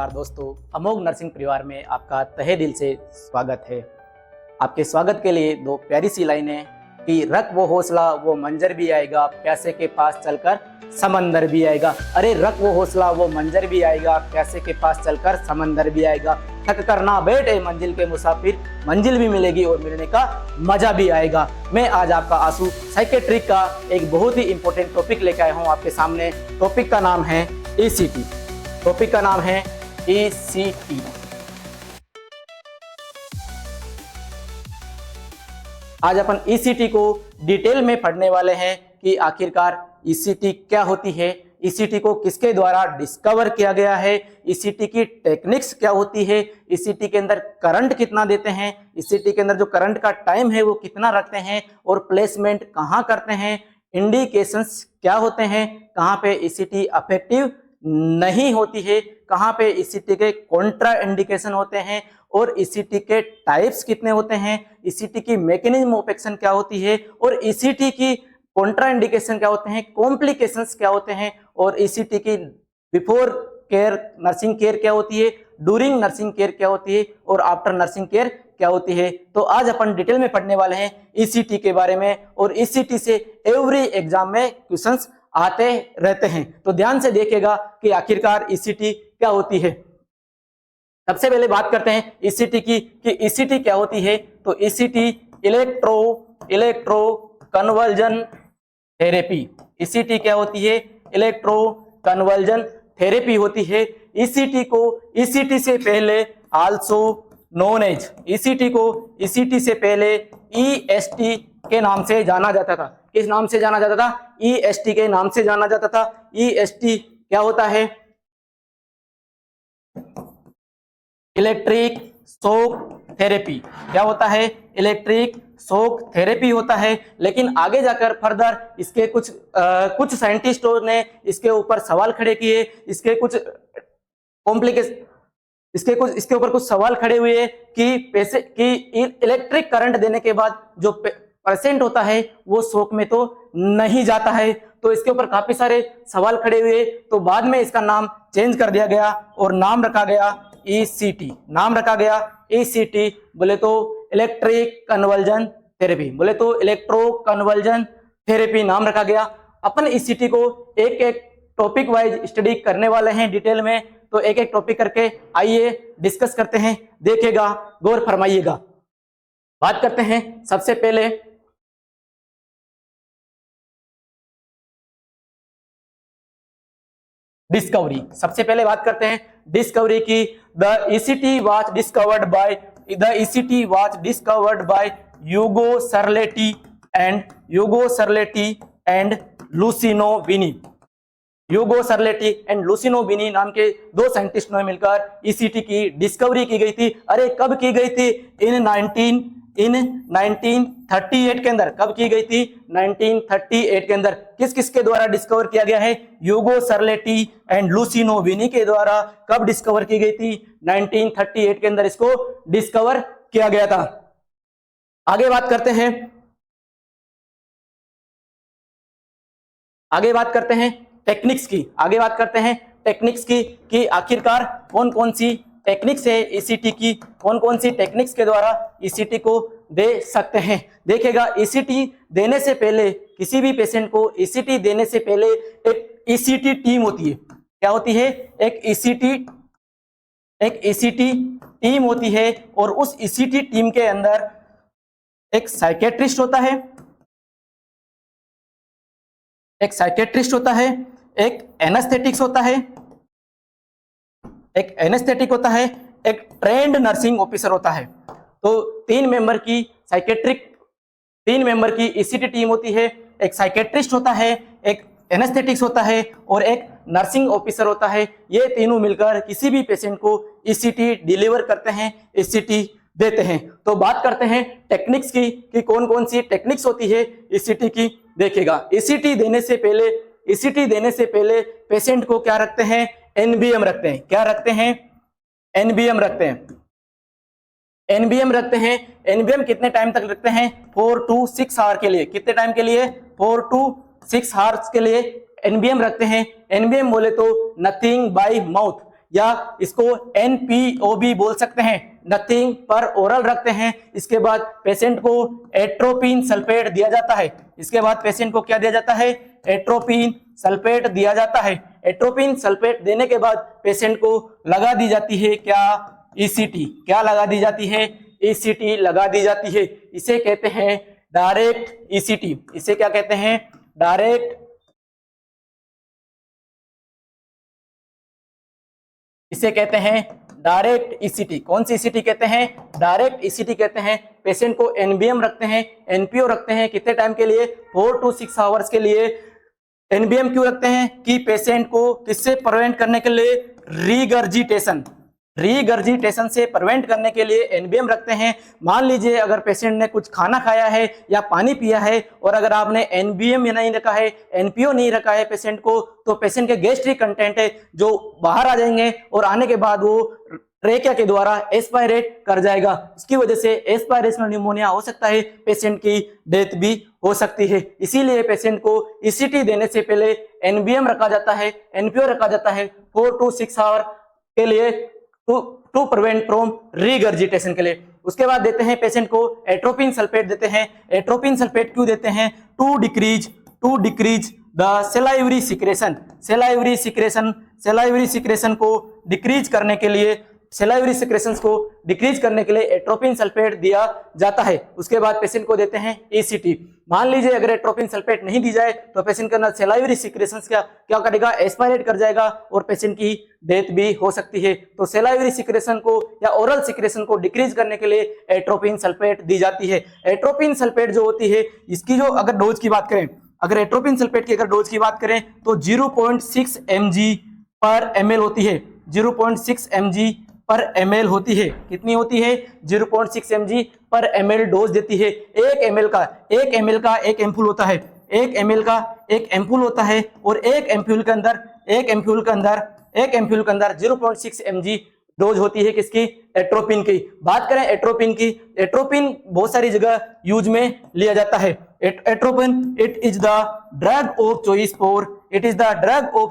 नमस्कार दोस्तों, अमोघ नर्सिंग परिवार में आपका तहे दिल से स्वागत है। आपके स्वागत के लिए दो प्यारी सी लाइनें कि रख वो हौसला वो मंजर भी आएगा, प्यासे के पास चलकर समंदर भी आएगा। अरे रख वो हौसला वो मंजर भी आएगा, प्यासे के पास चलकर समंदर भी आएगा। थक कर ना बैठे मंजिल के मुसाफिर, मंजिल भी मिलेगी और मिलने का मजा भी आएगा। मैं आज आपका आंसू साइकेट्रिक का एक बहुत ही इंपॉर्टेंट टॉपिक लेकर आया हूँ आपके सामने। टॉपिक का नाम है ECT। टॉपिक का नाम है ECT। आज अपन ECT को डिटेल में पढ़ने वाले हैं कि आखिरकार ECT क्या होती है, ECT को किसके द्वारा डिस्कवर किया गया है, ECT की टेक्निक्स क्या होती है, ECT के अंदर करंट कितना देते हैं, ECT के अंदर जो करंट का टाइम है वो कितना रखते हैं और प्लेसमेंट कहाँ करते हैं, इंडिकेशंस क्या होते हैं, कहाँ पे ECT अफेक्टिव नहीं होती है, कहाँ पे ECT के कॉन्ट्रा इंडिकेशन होते हैं और ECT के टाइप्स कितने होते हैं, ECT की मैकेनिज्म ऑफ एक्शन क्या होती है और ECT की कॉन्ट्रा इंडिकेशन क्या होते हैं, कॉम्प्लिकेशंस क्या होते हैं और ECT की बिफोर केयर नर्सिंग केयर क्या होती है, ड्यूरिंग नर्सिंग केयर क्या होती है और आफ्टर नर्सिंग केयर क्या होती है। तो आज अपन डिटेल में पढ़ने वाले हैं ECT के बारे में और ECT से एवरी एग्जाम में क्वेश्चंस आते रहते हैं। तो ध्यान से देखिएगा कि आखिरकार ECT क्या होती है। सबसे पहले बात करते हैं ECT की कि ECT क्या होती है। तो ECT electro conversion therapy. ECT क्या होती है? इलेक्ट्रो कन्वर्जन थेरेपी होती है। ECT को ECT से पहले आल्सो नोन एज, ECT को ECT से पहले EST के नाम से जाना जाता था। किस नाम से जाना जाता था? EST के नाम से जाना जाता था। EST क्या होता है? Electric shock therapy. क्या होता है? इलेक्ट्रिक शॉक थेरेपी होता है। लेकिन आगे जाकर फर्दर इसके कुछ साइंटिस्टों ने इसके ऊपर सवाल खड़े किए, इसके ऊपर कुछ सवाल खड़े हुए कि इलेक्ट्रिक करंट देने के बाद जो पेशेंट होता है वो शॉक में तो नहीं जाता है। तो इसके ऊपर काफी सारे सवाल खड़े हुए, तो बाद में इसका नाम चेंज कर दिया गया और नाम रखा गया ECT। नाम रखा गया ECT, बोले तो इलेक्ट्रिक कन्वर्जन थेरेपी, बोले तो इलेक्ट्रो कन्वर्जन थेरेपी नाम रखा गया। अपन ECT को एक एक टॉपिक वाइज स्टडी करने वाले हैं डिटेल में, तो एक एक टॉपिक करके आइए डिस्कस करते हैं, देखिएगा, गौर फरमाइएगा। बात करते हैं सबसे पहले डिस्कवरी। सबसे पहले बात करते हैं डिस्कवरी की। The ECT was discovered by Hugo Cerletti and Lucio Bini. Hugo Cerletti and Lucio Bini नाम के दो साइंटिस्ट ने मिलकर ECT की डिस्कवरी की गई थी। अरे कब की गई थी? इन 1938 के अंदर। कब की गई थी? 1938 के अंदर। किस किस के द्वारा डिस्कवर किया गया है? ह्यूगो सर्लेटी एंड लुसिनो विनी के द्वारा। कब डिस्कवर की गई थी? 1938 के अंदर इसको डिस्कवर किया गया था। आगे बात करते हैं टेक्निक्स की कि आखिरकार कौन कौन सी टेक्निक्स है ECT की, कौन कौन सी टेक्निक्स के द्वारा ECT को दे सकते हैं। देखिएगा, ECT देने से पहले, किसी भी पेशेंट को ECT देने से पहले एक ECT टीम होती है। क्या होती है? एक ECT टीम होती है और उस ECT टीम के अंदर एक साइकेट्रिस्ट होता है, एक एनेस्थेटिक होता है, एक ट्रेंड नर्सिंग ऑफिसर होता है। तो 3 मेंबर की ECT टीम होती है। एक साइकेट्रिस्ट होता है, एक एनेस्थेटिक्स होता है और एक नर्सिंग ऑफिसर होता है। ये तीनों मिलकर किसी भी पेशेंट को ECT डिलीवर करते हैं, ECT देते हैं। तो बात करते हैं टेक्निक्स की कि कौन कौन सी टेक्निक्स होती है ECT की। देखिएगा, ECT देने से पहले पेशेंट को क्या रखते हैं? NBM रखते हैं। क्या रखते हैं? NBM रखते हैं। NBM कितने टाइम तक रखते हैं? 4 to 6 आवर के लिए। कितने टाइम के लिए? 4 to 6 आवर्स के लिए NBM रखते हैं। NBM बोले तो नथिंग बाय माउथ, या इसको NPO भी बोल सकते हैं, नथिंग पर ओरल रखते हैं। इसके बाद पेशेंट को एट्रोपिन सल्फेट दिया जाता है। इसके बाद पेशेंट को क्या दिया जाता है? एट्रोपिन सल्फेट दिया जाता है। एट्रोपिन सल्फेट देने के बाद पेशेंट को लगा दी जाती है क्या? ECT। क्या लगा दी जाती है? ECT लगा दी जाती है। इसे कहते हैं डायरेक्ट ECT। इसे क्या कहते हैं? डायरेक्ट, इसे कहते हैं डायरेक्ट ECT। कौन सी ECT कहते हैं? डायरेक्ट ECT कहते हैं। पेशेंट को NBM रखते हैं, NPO रखते हैं, कितने टाइम के लिए? 4 to 6 आवर्स के लिए। NBM क्यों रखते हैं? कि पेशेंट को किससे प्रिवेंट करने के लिए? रीगर्जिटेशन से प्रिवेंट करने के लिए NBM रखते हैं। मान लीजिए अगर पेशेंट ने कुछ खाना खाया है या पानी पिया है और अगर आपने NBM नहीं रखा है, NPO नहीं रखा है पेशेंट को, तो पेशेंट के गैस्ट्रिक कंटेंट है जो बाहर आ जाएंगे और आने के बाद वो ट्रेकिया के द्वारा एस्पायरेट कर जाएगा। इसकी वजह से एस्पायरेशनल निमोनिया हो सकता है, पेशेंट की डेथ भी हो सकती है। इसीलिए पेशेंट को ECT देने से पहले NBM रखा जाता है, NPO रखा जाता है 4 to 6 आवर के लिए, टू प्रिवेंट फ्रॉम रीगर्जिटेशन के लिए। उसके बाद देते हैं पेशेंट को एट्रोपिन सल्फेट देते हैं। एट्रोपिन सल्फेट क्यों देते हैं? To decrease the salivary secretion. Salivary secretion को डिक्रीज करने के लिए, सेलाइवरी सिक्रेशंस को डिक्रीज करने के लिए एट्रोपिन सल्फेट दिया जाता है। उसके बाद पेशेंट को देते हैं ECT। मान लीजिए अगर एट्रोपिन सल्फेट नहीं दी जाए तो पेशेंट के अंदर सेलाइवरी सिक्रेशंस क्या करेगा? एस्पायरेट कर जाएगा और पेशेंट की डेथ भी हो सकती है। तो सेलाइवरी सिक्रेशन को या ओरल सिक्रेशन को डिक्रीज करने के लिए एट्रोपिन सल्फेट दी जाती है। एट्रोपिन सल्फेट जो होती है, इसकी जो अगर डोज की बात करें, अगर एट्रोपिन सल्फेट की अगर डोज की बात करें तो 0.6 mg पर ml होती है। 0.6 mg पर ml होती है। कितनी होती है? 0.6 mg पर ml डोज देती है। 1 ml का एक एम्पूल होता है। 1 ml का एक एम्पूल होता है और एक एम्पूल के अंदर 0.6 mg डोज होती है किसकी? एट्रोपिन की। बात करें एट्रोपिन की, एट्रोपिन बहुत सारी जगह यूज में लिया जाता है। Atropine it is the drug of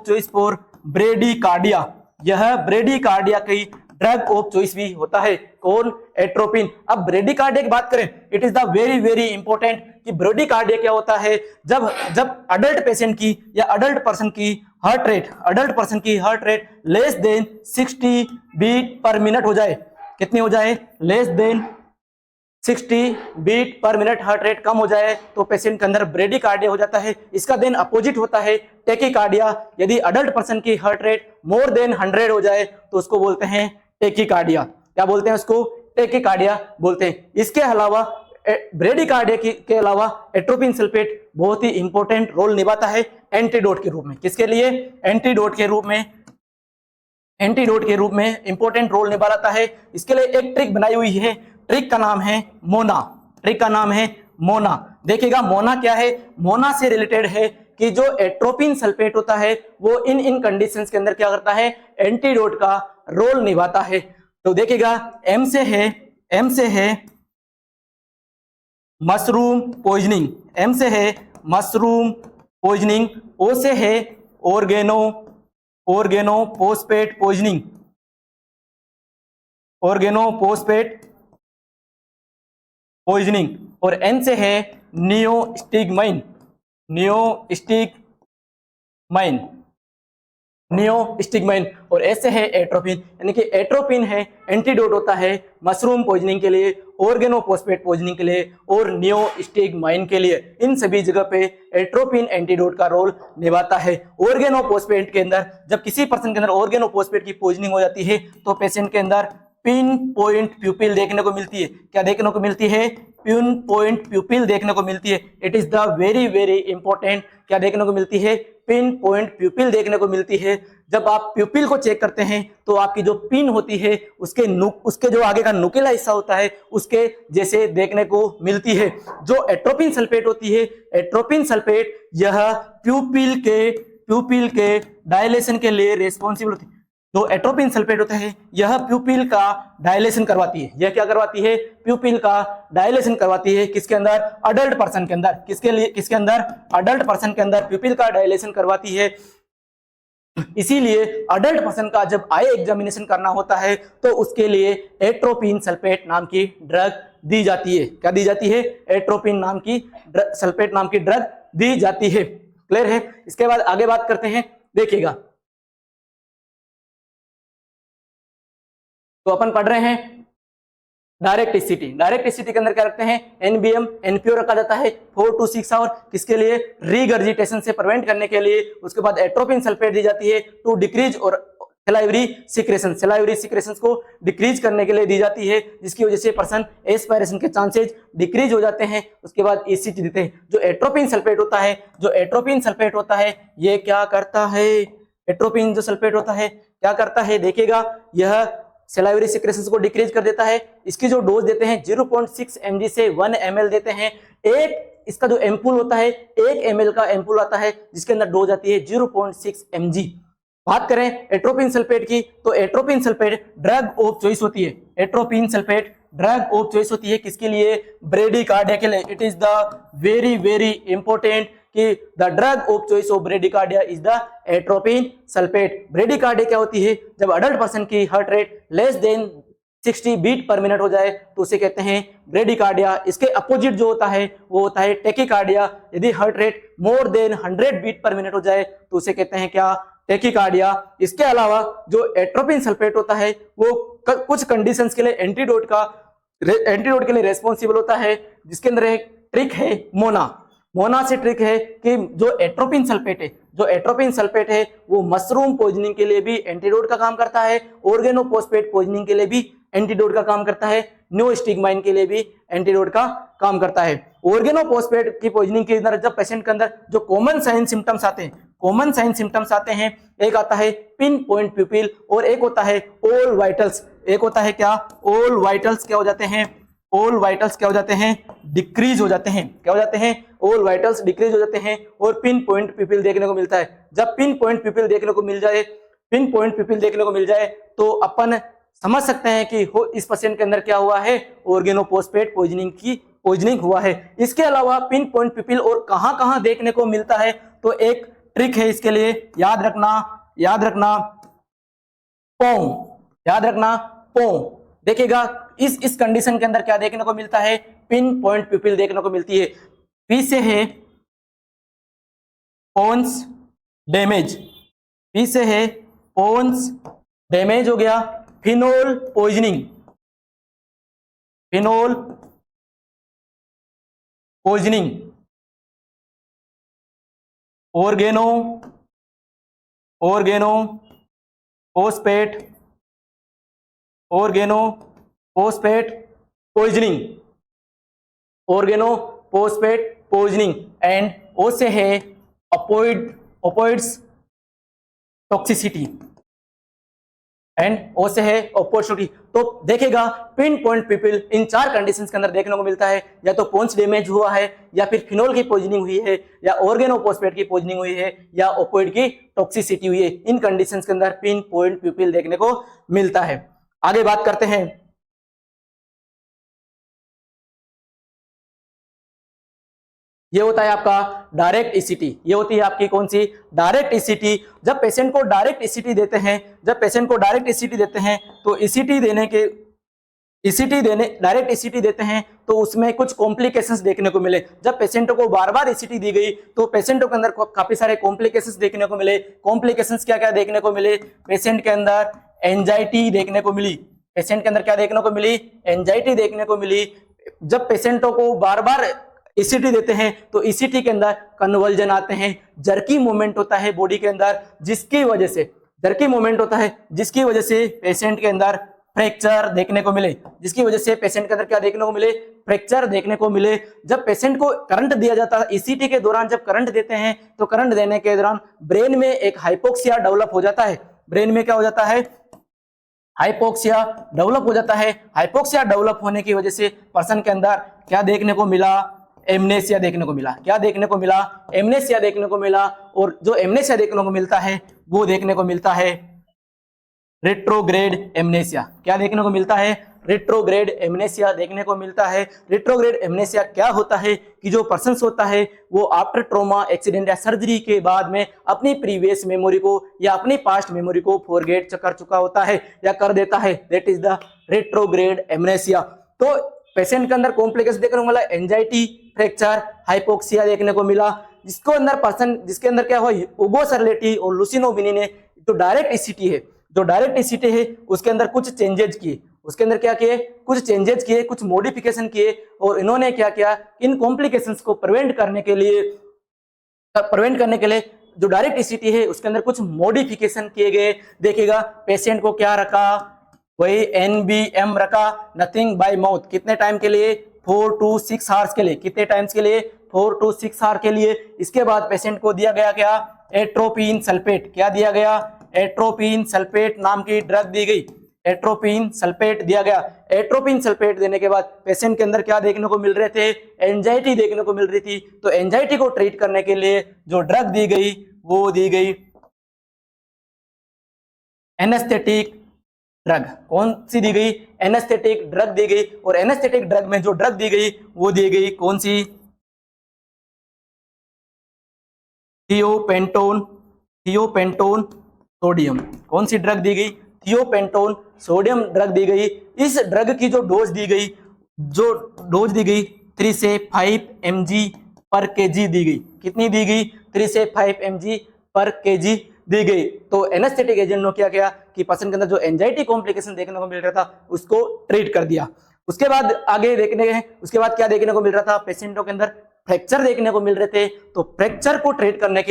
choice for bradycardia. यह ब्रेडीकार्डिया की ड्रग ऑफ चॉइस भी होता है। कौन? एट्रोपिन। अब ब्रेडीकार्डिया की बात करें, it is the very important कि ब्रेडीकार्डिया क्या होता है? जब अडल्ट पेशेंट की या अडल्ट पर्सन की heart rate less than 60 beat per minute हो जाए। कितनी हो जाए? Less than 60 beat per minute heart rate कम हो जाए तो पेशेंट के अंदर ब्रेडीकार्डिया हो जाता है। इसका देन अपोजिट होता है टेकीकार्डिया। यदि अडल्ट पर्सन की हार्ट रेट मोर देन 100 हो जाए तो उसको बोलते हैं टेकीकार्डिया। क्या बोलते हैं उसको? टेकीकार्डिया बोलते हैं। इसके अलावा ब्रेडीकार्डिया के अलावा एट्रोपिन सल्फेट बहुत ही इंपॉर्टेंट रोल निभाता है एंटीडोट के रूप में। किसके लिए? एंटीडोट के रूप में इंपॉर्टेंट रोल निभाता है। इसके लिए एक ट्रिक बनाई हुई है। ट्रिक का नाम है मोना। देखिएगा मोना क्या है? मोना से रिलेटेड है कि जो एट्रोपिन सल्फेट होता है वो इन कंडीशंस के अंदर क्या करता है? एंटीडोट का रोल निभाता है। तो देखिएगा M से है मशरूम पॉइजनिंग, O से है ऑर्गेनोफॉस्फेट पॉइजनिंग और N से है नियोस्टिगमाइन। और S से है एट्रोपिन। यानी कि एट्रोपिन है एंटीडोट होता है मशरूम पॉइजनिंग के लिए, ऑर्गेनोफॉस्फेट पॉइजनिंग के लिए और नियोस्टिगमाइन के लिए। इन सभी जगह पे एट्रोपिन एंटीडोट का रोल निभाता है। ऑर्गेनोफॉस्फेट के अंदर जब किसी पर्सन के अंदर ऑर्गेनोफॉस्फेट की पॉइजनिंग हो जाती है तो पेशेंट के अंदर पिन पॉइंट प्यूपिल देखने को मिलती है। क्या देखने को मिलती है? पिन पॉइंट प्यूपिल देखने को मिलती है। It is the very important. क्या देखने को मिलती है? पिन पॉइंट प्यूपिल देखने को मिलती है। जब आप प्यूपिल को चेक करते हैं तो आपकी जो पिन होती है उसके जो आगे का नुकीला हिस्सा होता है उसके जैसे देखने को मिलती है। जो एट्रोपिन सल्फेट होती है, एट्रोपिन सल्फेट यह प्यूपिल के डायलेशन के लिए रेस्पॉन्सिबल होती है। जो एट्रोपिन सल्फेट होता है यह प्यूपिल का डायलेशन करवाती है। यह क्या करवाती है? प्यूपिल का डायलेशन करवाती है। किसके अंदर? अडल्ट पर्सन के अंदर। किसके अंदर? अडल्ट पर्सन के अंदर प्यूपिल का डायलेशन करवाती है। इसीलिए अडल्ट पर्सन का जब आई एग्जामिनेशन करना होता है तो उसके लिए एट्रोपिन सल्फेट नाम की ड्रग दी जाती है। क्या दी जाती है? एट्रोपिन नाम की सल्फेट नाम की ड्रग दी जाती है। क्लियर है? इसके बाद आगे बात करते हैं, देखिएगा। तो अपन पढ़ रहे हैं डायरेक्ट ईसीटी। डायरेक्ट ईसीटी के अंदर क्या रखते हैं? एनबीएम, एनपीओ रखा जाता है 4 to 6 आवर, किसके लिए? रीगर्जिटेशन से प्रिवेंट करने के लिए। उसके बाद एट्रोपिन सल्फेट दी जाती है टू डिक्रीज और सलाइवरी सिक्रेशन, सलाइवरी सिक्रेशन को डिक्रीज करने के लिए दी जाती है, जिसकी वजह से पर्सन एस्पायरेशन के चांसेस डिक्रीज हो जाते हैं। उसके बाद ईसीटी देते हैं। जो एट्रोपिन सल्फेट होता है, जो एट्रोपिन सल्फेट होता है, ये क्या करता है? एट्रोपिन जो सल्फेट होता है क्या करता है? देखिएगा, यह सलाइवरी सिक्रेशंस को डिक्रीज कर देता है। इसकी जो डोज देते हैं 0.6 mg से 1 ml देते हैं। एक इसका जो एम्पूल होता है, 1 ml का एम्पूल आता है जिसके अंदर डोज आती है 0.6 mg। बात करें एट्रोपिन सल्फेट की, तो atropine sulphate drug of choice होती है। Atropine sulphate drug of choice होती है किसके लिए? ब्रेडिकार्डिया के लिए। It is the very very important कि the drug of choice of bradycardia is the atropine sulphate. Bradycardia क्या होती है? जब अडल्ट पर्सन की heart rate less than 60 beat per minute हो जाए तो उसे कहते हैं ब्रेडिकार्डिया। इसके अपोजिट जो होता है वो होता है टेकिकार्डिया। यदि heart rate more than 100 beat per minute हो जाए तो उसे कहते हैं क्या? टेकिकार्डिया। इसके अलावा जो एट्रोपिन सल्फेट होता है वो कुछ कंडीशंस के लिए एंटीडोट के लिए रेस्पॉन्सिबल होता है, जिसके अंदर एक ट्रिक है मोना से ट्रिक है कि जो एट्रोपिन सल्फेट है वो मशरूम पॉइजनिंग के लिए भी एंटीडोट का काम करता है, ऑर्गेनोफॉस्फेट पॉइजनिंग के लिए भी एंटीडोट का काम करता है, न्यूस्टिग्माइन के लिए भी एंटीडोट का काम करता है। ऑर्गेनोफॉस्फेट की पॉइजनिंग के अंदर जब पेशेंट के अंदर जो कॉमन साइन सिम्टम्स आते हैं, एक आता है पिन पॉइंट प्यूपिल और एक होता है ऑल वाइटल्स। एक होता है क्या? ऑल वाइटल्स क्या हो जाते हैं? ऑल वाइटल्स क्या हो जाते हैं? डिक्रीज हो जाते हैं। क्या हो जाते हैं? ऑल वाइटल्स डिक्रीज हो जाते हैं और पिन पॉइंट प्यूपिल देखने को मिलता है। जब पिन पॉइंट प्यूपिल देखने को मिल जाए तो अपन समझ सकते हैं कि इस पेशेंट के अंदर क्या हुआ है? ऑर्गेनोफॉस्फेट पॉइजनिंग हुआ है। इसके अलावा पिन पॉइंट प्यूपिल और कहां देखने को मिलता है? तो एक ट्रिक है इसके लिए, याद रखना पोंग। देखिएगा, इस कंडीशन के अंदर क्या देखने को मिलता है? पिन पॉइंट प्यूपिल देखने को मिलती है। पी से है पोन्स डैमेज हो गया। Phenol poisoning, organophosphate poisoning and ओ से है ओपोइड्स टॉक्सिसिटी तो देखेगा pin point pupil in 4 conditions के अंदर देखने को मिलता है। या तो पोन्स डैमेज हुआ है, या फिर फिनोल की पॉइजनिंग हुई है, या ऑर्गेनोफॉस्फेट की पॉइजनिंग हुई है, या ओपोइड की टॉक्सिसिटी हुई है। इन कंडीशंस के अंदर पिन पॉइंट प्यूपिल देखने को मिलता है। आगे बात करते हैं, ये होता है आपका डायरेक्ट ईसीटी। ये होती है आपकी कौन सी? Direct ECT. जब पेशेंट को डायरेक्ट ईसीटी देते हैं तो डायरेक्ट ईसीटी देते हैं तो उसमें कुछ कॉम्प्लिकेशंस देखने को मिले। जब पेशेंट को बार-बार ईसीटी दी गई तो पेशेंटों के अंदर काफी सारे कॉम्प्लिकेशंस देखने को मिले। कॉम्प्लिकेशंस क्या देखने को मिले? पेशेंट के अंदर एंजाइटी देखने को मिली। एंजाइटी देखने को मिली। जब पेशेंटों को बार-बार ईसीटी देते हैं तो ईसीटी के अंदर कन्वर्जन आते हैं, जर्की मूवमेंट होता है बॉडी के अंदर, जिसकी वजह से पेशेंट के अंदर फ्रैक्चर देखने को मिले। फ्रैक्चर देखने को मिले। जब पेशेंट को करंट दिया जाता है ईसीटी के दौरान, जब करंट देते हैं तो करंट देने के दौरान ब्रेन में एक हाइपोक्सिया डेवलप हो जाता है। ब्रेन में क्या हो जाता है? हाइपोक्सिया डेवलप हो जाता है। हाइपोक्सिया डेवलप होने की वजह से पर्सन के अंदर क्या देखने को मिला? एमनेसिया देखने को मिला। एमनेसिया देखने को मिला। और जो एमनेसिया देखने को मिलता है वो देखने को मिलता है रेट्रोग्रेड एमनेसिया। क्या देखने को मिलता है? रेट्रोग्रेड एमनेसिया देखने को मिलता है। रेट्रोग्रेड एमनेसिया क्या होता है कि जो पर्सन्स होता है वो आफ्टर ट्रॉमा, एक्सीडेंट या सर्जरी के बाद में अपनी प्रीवियस मेमोरी को या अपनी पास्ट मेमोरी को फॉरगेट कर चुका होता है या कर देता है, that is the retrograde amnesia. तो पेशेंट के अंदर कॉम्प्लिकेशन देखने को मिला, एंजाइटी, फ्रैक्चर, हाइपोक्सिया देखने को मिला, जिसके अंदर क्या हुआ, उगो सरलेटी और लुसिनो विनी ने जो डायरेक्ट ईसीटी है उसके अंदर कुछ चेंजेस किए, उसके अंदर क्या किए, कुछ चेंजेस किए, कुछ मॉडिफिकेशन किए, और इन्होंने क्या किया, इन कॉम्प्लिकेशंस को प्रिवेंट करने के लिए जो डायरेक्ट ईसीटी है उसके अंदर कुछ मॉडिफिकेशन किए गए। देखिएगा पेशेंट को क्या रखा, वही NBM रखा, नथिंग बाय माउथ, कितने टाइम के लिए, 4 to 6 आवर्स के लिए। कितने टाइम्स के लिए? 4 to 6 आवर के लिए। इसके बाद पेशेंट को दिया गया क्या, एट्रोपिन सल्फेट। क्या दिया गया? एट्रोपिन सल्फेट नाम की ड्रग दी गई, एट्रोपिन सल्फेट दिया गया। एट्रोपिन सल्फेट देने के बाद पेशेंट के अंदर क्या देखने को मिल रहे थे, एंजाइटी देखने को मिल रही थी। तो एंजाइटी को ट्रीट करने के लिए जो ड्रग दी गई वो दी गई एनेस्थेटिक ड्रग। कौन सी दी गई? एनेस्थेटिक ड्रग दी गई। और एनेस्थेटिक ड्रग में जो ड्रग दी गई वो दी गई कौन सी? Thiopentone sodium. कौन सी ड्रग दी गई? थियोपेंटोन सोडियम ड्रग दी गई। इस ड्रग की जो डोज दी गई 3 से 5 mg पर kg दी गई। कितनी दी गई? 3 से 5 mg पर kg दी गई। तो एनेस्थेटिक एजेंट ने क्या किया कि पेशेंट के अंदर जो एंजाइटी कॉम्प्लिकेशन देखने को मिल रहा था उसको ट्रीट कर दिया। उसके बाद उसके बाद क्या देखने को मिल रहा था, पेशेंटों के अंदर फ्रैक्चर देखने को मिल रहे थे। तो फ्रैक्चर को ट्रीट करने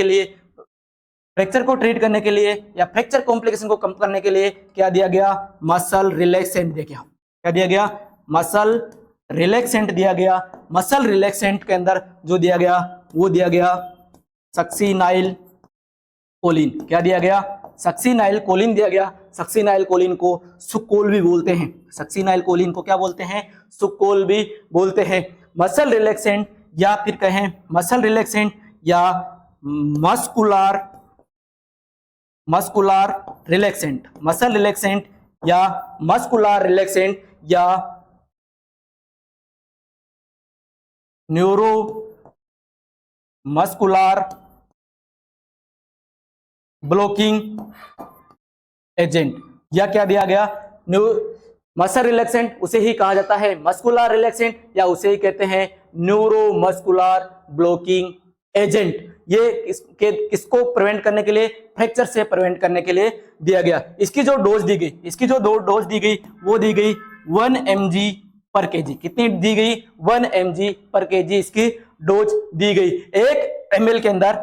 के लिए या फ्रैक्चर कॉम्प्लिकेशन को कम करने के लिए क्या दिया गया, मसल रिलैक्सेंट दिया गया। क्या दिया गया? मसल रिलैक्सेंट दिया गया। मसल रिलैक्सेंट के अंदर जो दिया गया वो दिया गया सक्सीनाइल कोलिन। क्या दिया गया? सक्सीनाइल कोलिन दिया गया। सक्सीनाइल कोलिन को सुकोल भी बोलते हैं। सक्सीनाइल कोलिन को क्या बोलते हैं? सुकोल भी बोलते हैं। मसल रिलैक्सेंट या फिर कहें मसल रिलैक्सेंट या मस्कुलर रिलैक्सेंट, मसल रिलैक्सेंट या मस्कुलर रिलैक्सेंट या न्यूरो मस्कुलर ब्लॉकिंग एजेंट, या क्या दिया गया, मसल रिलैक्सेंट उसे ही कहा जाता है मस्कुलर रिलैक्सेंट या उसे ही कहते हैं न्यूरो मस्कुलर ब्लॉकिंग एजेंट। ये किसको प्रिवेंट करने के लिए, फ्रैक्चर से प्रिवेंट करने के लिए दिया गया। इसकी जो डोज दी गई वो दी गई 1 mg पर kg। कितनी दी गई? 1 mg पर kg इसकी डोज दी गई। 1 ml के अंदर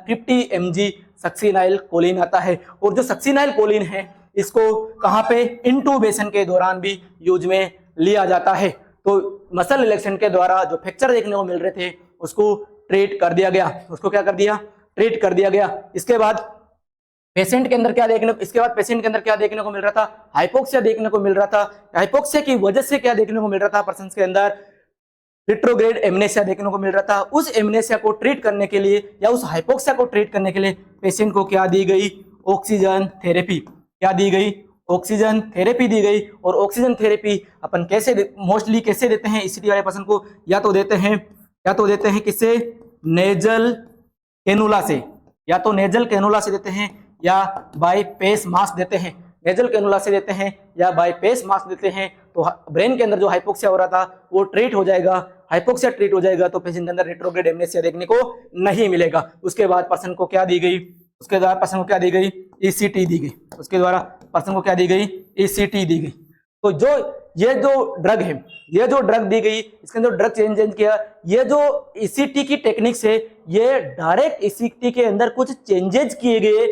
50 mg सक्सीनाइल कोलिन आता है। और जो सक्सीनाइल कोलिन है इसको कहां पे, इंटूबेशन के दौरान भी यूज में लिया जाता है। तो मसल रिलैक्सेंट के द्वारा जो फ्रैक्चर देखने को मिल रहे थे उसको ट्रीट कर दिया गया, उसको क्या कर दिया, ट्रीट कर दिया गया। इसके बाद पेशेंट के अंदर क्या देखने को मिल रहा था, हाइपोक्सिया देखने को मिल रहा था। हाइपोक्सिया की वजह से क्या देखने को मिल रहा था, पर्सन के अंदर रेट्रोग्रेड एमनेसिया देखने को मिल रहा था। उस एमनेसिया को ट्रीट करने के लिए या उस हाइपोक्सिया को ट्रीट करने के लिए पेशेंट को क्या दी गई, ऑक्सीजन थेरेपी। क्या दी गई, ऑक्सीजन थेरेपी दी गई। और ऑक्सीजन थेरेपी अपन मोस्टली कैसे देते हैं ईसीटी वाले पर्सन को, या तो देते हैं किससे, नेजल कैनुला से, या तो नेजल कैनुला से देते हैं या बाय फेस मास्क देते हैं। नेजल कैनुला से देते हैं या बाय फेस मास्क देते हैं तो ब्रेन के अंदर जो हाइपोक्सिया हो रहा था वो ट्रीट हो जाएगा। हाइपोक्सिया ट्रीट हो जाएगा तो पेशेंट के अंदर रेट्रोग्रेड एमनेसिया देखने को नहीं मिलेगा। उसके बाद पर्सन को क्या दी गई, ईसीटी दी गई। उसके द्वारा पर्सन को क्या दी गई, ईसीटी दी गई। तो ये जो ड्रग है, ये जो ड्रग दी गई, इसके अंदर ड्रग चेंज किया। ये जो ईसीटी की टेक्निक से ये डायरेक्ट ईसीटी के अंदर कुछ चेंजेस किए गए,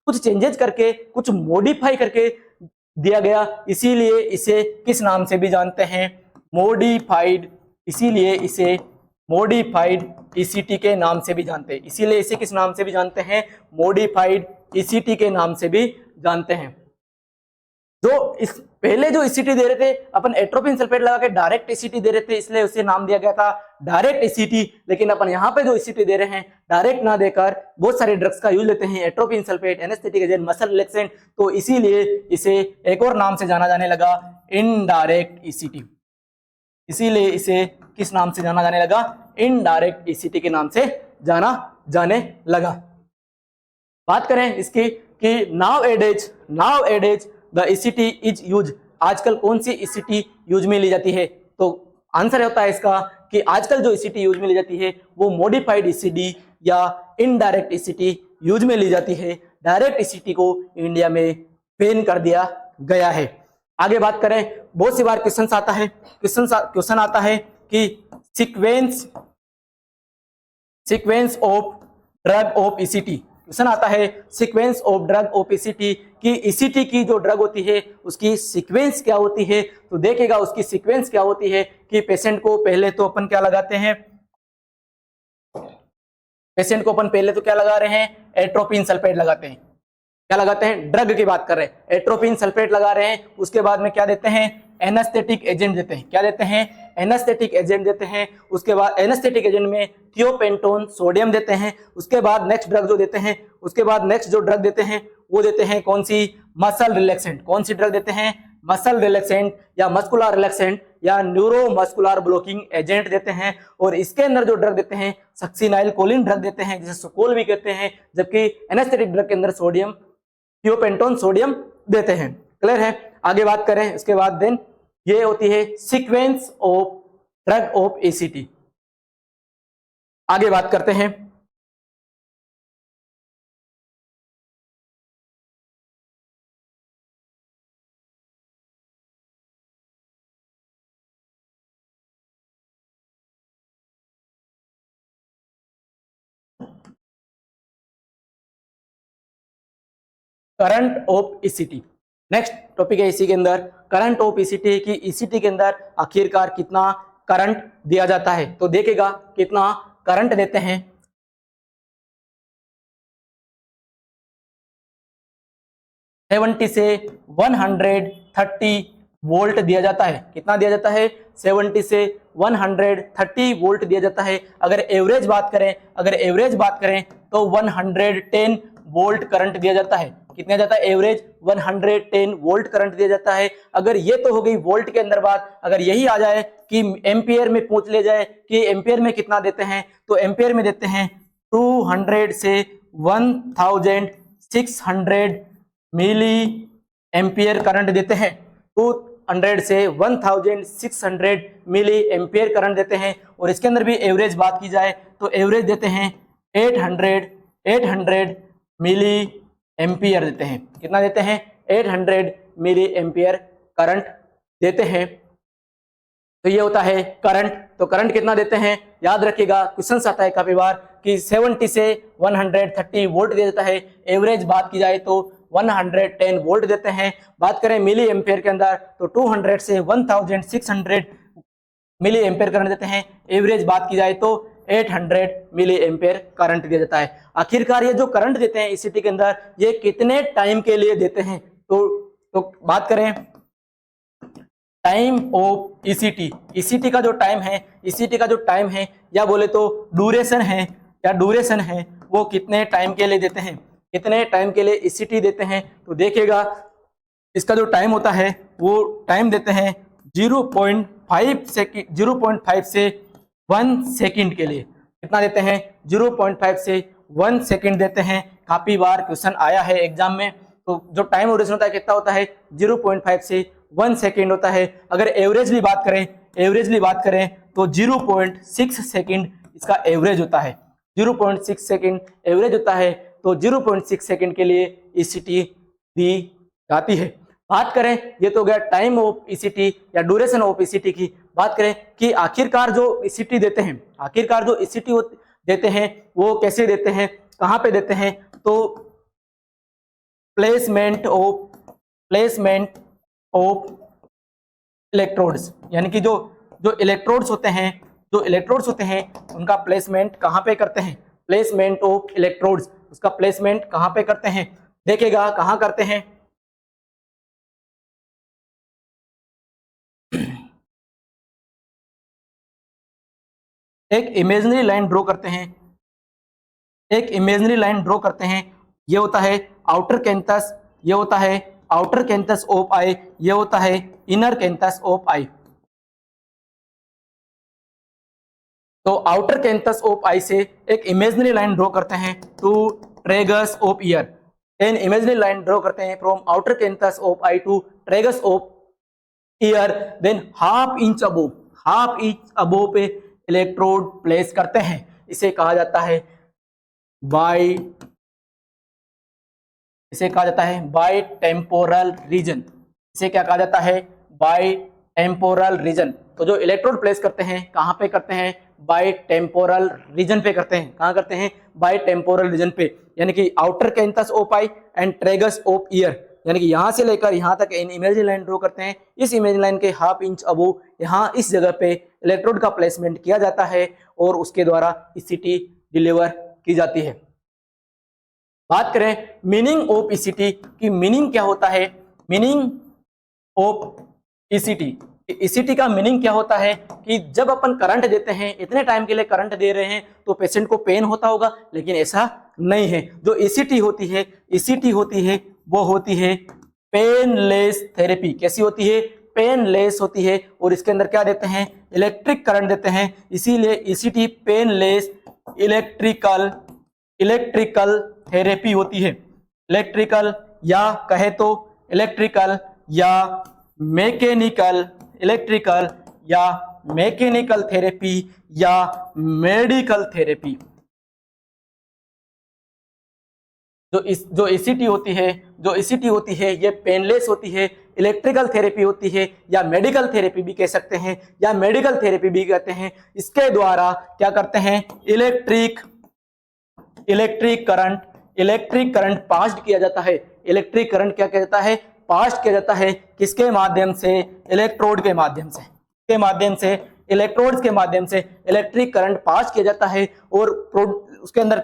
कुछ चेंजेस करके, कुछ मॉडिफाई करके दिया गया। इसीलिए इसे किस नाम से भी जानते हैं, मॉडिफाइड। इसीलिए इसे मॉडिफाइड ईसीटी के नाम से भी जानते हैं। इसीलिए इसे किस नाम से भी जानते हैं, मॉडिफाइड ईसीटी के नाम से भी जानते हैं। पहले जो ईसीटी दे रहे थे अपन एट्रोपिन सल्फेट लगा के डायरेक्ट ईसीटी दे रहे थे, इसलिए उसे नाम दिया गया था डायरेक्ट ईसीटी। लेकिन अपन यहाँ पे जो ईसीटी दे रहे हैं डायरेक्ट ना देकर बहुत सारे ड्रग्स का यूज लेते हैं, atropine sulphate, anaesthetic agent, muscle relaxant, तो इसीलिए इसे एक और नाम से जाना जाने लगा, इनडायरेक्ट ईसीटी। इसीलिए इसे किस नाम से जाना जाने लगा, इनडायरेक्ट ईसीटी के नाम से जाना जाने लगा। बात करें इसकी कि nowadays the ECT is use, आजकल कौन सी ईसीटी यूज में ली जाती है, तो आंसर होता है इसका कि आजकल जो ईसीटी यूज में ली जाती है वो मॉडिफाइड ईसीटी या इनडायरेक्ट ईसीटी यूज में ली जाती है। डायरेक्ट ईसीटी को इंडिया में बैन कर दिया गया है। आगे बात करें, बहुत सी बार क्वेश्चन आता है कि sequence of drug of ECT, question आता है sequence of drug of ECT कि ईसीटी की जो ड्रग होती है उसकी सीक्वेंस क्या होती है। तो देखेगा उसकी सीक्वेंस क्या होती है कि पेशेंट को पहले तो अपन क्या लगाते हैं, पेशेंट को अपन पहले तो क्या लगा रहे हैं, एट्रोपिन सल्फेट लगाते हैं। क्या लगाते हैं, ड्रग की बात कर रहे हैं, एट्रोपिन सल्फेट लगा रहे हैं। उसके बाद में क्या देते हैं, एनेस्थेटिक एजेंट देते हैं। क्या देते हैं, एनेस्थेटिक एजेंट देते हैं। उसके बाद एनेस्थेटिक एजेंट में थियोपेंटोन सोडियम देते हैं। उसके बाद नेक्स्ट ड्रग जो देते हैं, उसके बाद नेक्स्ट जो ड्रग देते हैं वो देते हैं कौन सी, मसल रिलैक्सेंट। कौन सी ड्रग देते हैं, मसल रिलैक्सेंट या मस्कुलर रिलैक्सेंट या न्यूरोमस्कुलर ब्लॉकिंग एजेंट देते हैं। और इसके अंदर जो ड्रग देते हैं सक्सिनाइल कोलिन ड्रग देते हैं, जिसे सुकोल भी कहते हैं। जबकि एनेस्थेटिक ड्रग के अंदर सोडियम थियोपेंटोन सोडियम देते हैं। क्लियर है। आगे बात करें इसके बाद देन ये होती है sequence of drug of ECT. आगे बात करते हैं current of ECT. Next topic है इसी के अंदर करंट ऑफ ईसीटी की ईसीटी के अंदर आखिरकार कितना करंट दिया जाता है। तो देखेगा कितना करंट देते हैं, 70 से 130 वोल्ट दिया जाता है। कितना दिया जाता है, 70 से 130 वोल्ट दिया जाता है। अगर एवरेज बात करें तो 110 वोल्ट करंट दिया जाता है। कितना जाता है, एवरेज 110 वोल्ट करंट दिया जाता है। अगर ये तो हो गई वोल्ट के अंदर बात, अगर यही आ जाए कि एम्पियर में पूछ ले जाए कि एम्पियर में कितना देते हैं, तो एम्पियर में देते हैं 200 से 1600 मिली एम्पियर करंट देते हैं। 200 से 1600 मिली एम्पियर करंट देते हैं। और इसके अंदर भी एवरेज बात की जाए तो एवरेज देते हैं 800 मिली एम्पियर देते हैं। कितना देते हैं, 800 मिली एम्पियर करंट देते हैं। तो ये होता है करंट। तो करंट कितना देते हैं, याद रखिएगा क्वेश्चन आता है काफी बार कि 70 से 130 वोल्ट दिया जाता है। एवरेज बात की जाए तो 110 वोल्ट देते हैं। बात करें मिली एम्पियर के अंदर तो 200 से 1600 मिली एम्पियर करंट देते हैं। एवरेज बात की जाए तो 800 मिली एम्पियर करंट दिया जाता है। आखिरकार ये जो करंट देते हैं ईसीटी के अंदर ये कितने टाइम के लिए देते हैं, तो बात करें टाइम ऑफ ईसीटी। ईसीटी का जो टाइम है या बोले तो ड्यूरेशन है वो कितने टाइम के लिए देते हैं, कितने टाइम के लिए ईसीटी देते हैं। तो देखिएगा इसका जो टाइम होता है वो टाइम देते हैं 0.5 से 1 सेकंड के लिए। कितना देते हैं, 0.5 से 1 सेकंड देते हैं। काफी बार क्वेश्चन आया है एग्जाम में। तो जो टाइम ड्यूरेशन होता है कितना होता है, 0.5 से 1 सेकंड होता है। अगर एवरेजली बात करें तो 0.6 सेकंड इसका एवरेज होता है। 0.6 सेकंड एवरेज होता है। तो 0.6 सेकंड के लिए ईसीटी दी जाती है। बात करें, ये तो गया टाइम ऑफ ईसीटी या ड्यूरेशन ऑफ ईसीटी की। बात करें कि आखिरकार जो ईसीटी देते हैं वो कैसे देते हैं, कहां पे देते हैं, तो प्लेसमेंट ऑफ इलेक्ट्रोड्स, यानी कि जो इलेक्ट्रोड्स होते हैं उनका प्लेसमेंट कहां पे करते हैं, प्लेसमेंट ऑफ इलेक्ट्रोड्स, उसका प्लेसमेंट कहां पे करते हैं। देखेगा कहां करते हैं, एक इमेजिनरी लाइन ड्रॉ करते हैं। एक इमेजिनरी लाइन ड्रॉ करते हैं, ये होता है आउटर कैंथस, ये होता है आउटर कैंथस ऑफ आई, ये होता है इनर कैंथस ऑफ आई। तो आउटर कैंथस ऑफ आई से एक इमेजिनरी लाइन ड्रॉ करते हैं to tragus of ear, an imaginary line draw करते हैं from outer canthus of eye to tragus of ear, then half inch above पे इलेक्ट्रोड प्लेस करते हैं। इसे कहा जाता है बाई टेम्पोरल रीजन। इसे क्या कहा जाता है? Bitemporal region. तो जो इलेक्ट्रोड प्लेस करते हैं कहाँ पे करते हैं? बाई टेम्पोरल रीजन पे करते हैं। कहाँ करते हैं? बाई टेम्पोरल रीजन पे, यानी कि outer canthus of I and tragus of year, यानी कि यहां से लेकर यहां तक इन इमेजिनरी लाइन ड्रॉ करते हैं। इस इमेजिनरी लाइन के हाफ इंच अबो यहां इस जगह पे इलेक्ट्रोड का प्लेसमेंट किया जाता है और उसके द्वारा ईसीटी डिलीवर की जाती है। बात करें मीनिंग ऑफ ईसीटी की, मीनिंग क्या होता है? मीनिंग ऑफ ईसीटी, ईसीटी का मीनिंग क्या होता है कि जब अपन करंट देते हैं, इतने टाइम के लिए करंट दे रहे हैं, तो पेशेंट को पेन होता होगा, लेकिन ऐसा नहीं है। जो ईसीटी होती है वो होती है पेनलेस थेरेपी। कैसी होती है? पेनलेस होती है। और इसके अंदर क्या देते हैं? इलेक्ट्रिक करंट देते हैं, इसीलिए ईसीटी पेनलेस इलेक्ट्रिकल थेरेपी होती है। इलेक्ट्रिकल या कहे तो इलेक्ट्रिकल या मैकेनिकल थेरेपी या मेडिकल थेरेपी। जो ईसीटी होती है ये पेनलेस होती है, इलेक्ट्रिकल थेरेपी होती है, या मेडिकल थेरेपी भी कह सकते हैं, या मेडिकल थेरेपी भी कहते हैं। इसके द्वारा क्या करते हैं? इलेक्ट्रिक करंट पास किया जाता है। इलेक्ट्रिक करंट क्या कहता है? पास किया जाता है। किसके माध्यम से? इलेक्ट्रोड के माध्यम से। इलेक्ट्रोड्स के माध्यम से इलेक्ट्रिक करंट पास किया जाता है और उसके अंदर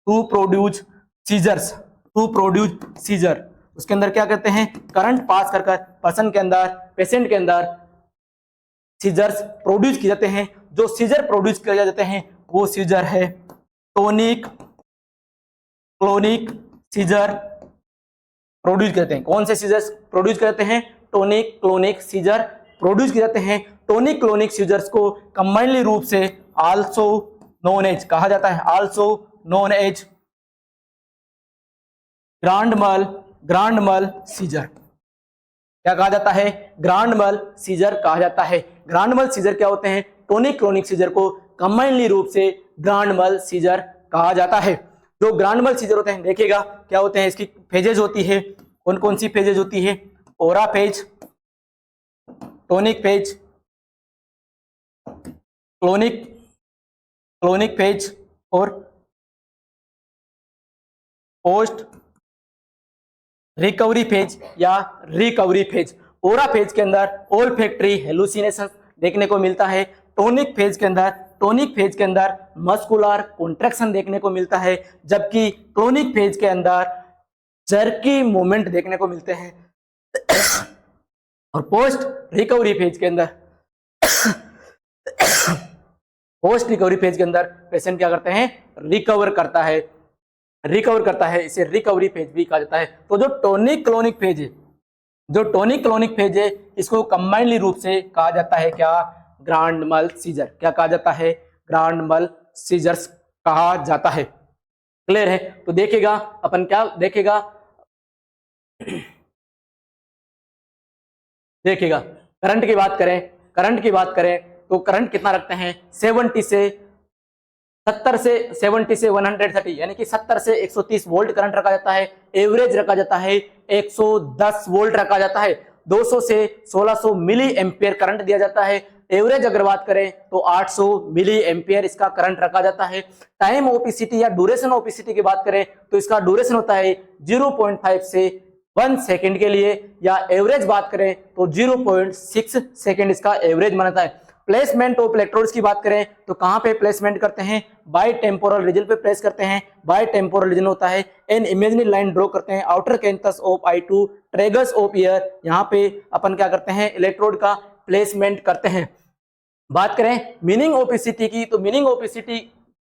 टू प्रोड्यूस सीजर। उसके अंदर क्या करते हैं? करंट पास कर पेशेंट के अंदर सीजर्स प्रोड्यूस किए जाते हैं। जो सीजर प्रोड्यूस किए जाते हैं वो सीजर है टोनिक क्लोनिक सीजर प्रोड्यूस करते हैं। कौन से सीजर्स प्रोड्यूस करते हैं? टोनिक क्लोनिक सीजर प्रोड्यूस किए जाते हैं। टोनिक क्लोनिक सीजर्स को कंबाइनली रूप से आल्सो नोन एज कहा जाता है, ग्रांड मल सीजर। क्या कहा जाता है? ग्रांड मल सीजर कहा जाता है। ग्रांड मल सीजर क्या होते हैं? टोनिक क्लोनिक सीजर को कंबाइनली रूप से ग्रांड मल सीजर कहा जाता है। जो ग्रांड मल सीजर होते हैं, देखिएगा क्या होते हैं, इसकी फेजेज होती है। कौन कौन सी फेजेज होती है? Aura phase, tonic phase, clonic phase और पोस्ट रिकवरी फेज या रिकवरी फेज। ओरा फेज के अंदर ओल्फैक्टरी हेलुसिनेशन देखने को मिलता है। टोनिक फेज के अंदर मस्कुलर कॉन्ट्रैक्शन देखने को मिलता है, जबकि क्लोनिक फेज के अंदर जर्की मूवमेंट देखने को मिलते हैं। और पोस्ट रिकवरी फेज के अंदर पेशेंट क्या करते हैं? रिकवर करता है। इसे रिकवरी फेज भी कहा जाता है। तो जो टोनिक क्लोनिक फेज है इसको कंबाइनली रूप से कहा जाता है क्या? ग्रांड मल सीजर। क्या कहा जाता है? ग्रांड मल सीजर्स कहा जाता है। क्लियर है? तो देखिएगा अपन क्या देखिएगा करंट की बात करें तो करंट कितना रखते हैं? 70 से 130, यानी कि 70 से 130 वोल्ट करंट रखा जाता है। एवरेज रखा जाता है 110 वोल्ट रखा जाता है। 200 से 1600 मिली एम्पियर करंट दिया जाता है। एवरेज अगर बात करें तो 800 मिली एम्पियर इसका करंट रखा जाता है। टाइम ऑफ ईसीटी या ड्यूरेशन ऑफ ईसीटी की बात करें तो इसका ड्यूरेशन होता है 0.5 से 1 सेकेंड के लिए, या एवरेज बात करें तो 0.6 सेकेंड इसका एवरेज माना जाता है। प्लेसमेंट ऑफ इलेक्ट्रोड्स की बात करें तो कहां पे प्लेसमेंट करते हैं? बाय टेम्पोरल रीजन पे प्लेस करते हैं। बाय टेम्पोरल रीजन होता है एन इमेजिनरी लाइन ड्रॉ करते हैं outer canthus of eye to tragus of ear. यहाँ पे अपन क्या करते हैं? इलेक्ट्रोड का प्लेसमेंट करते हैं। बात करें मीनिंग ऑफ ईसीटी की, तो मीनिंग ऑफ ईसीटी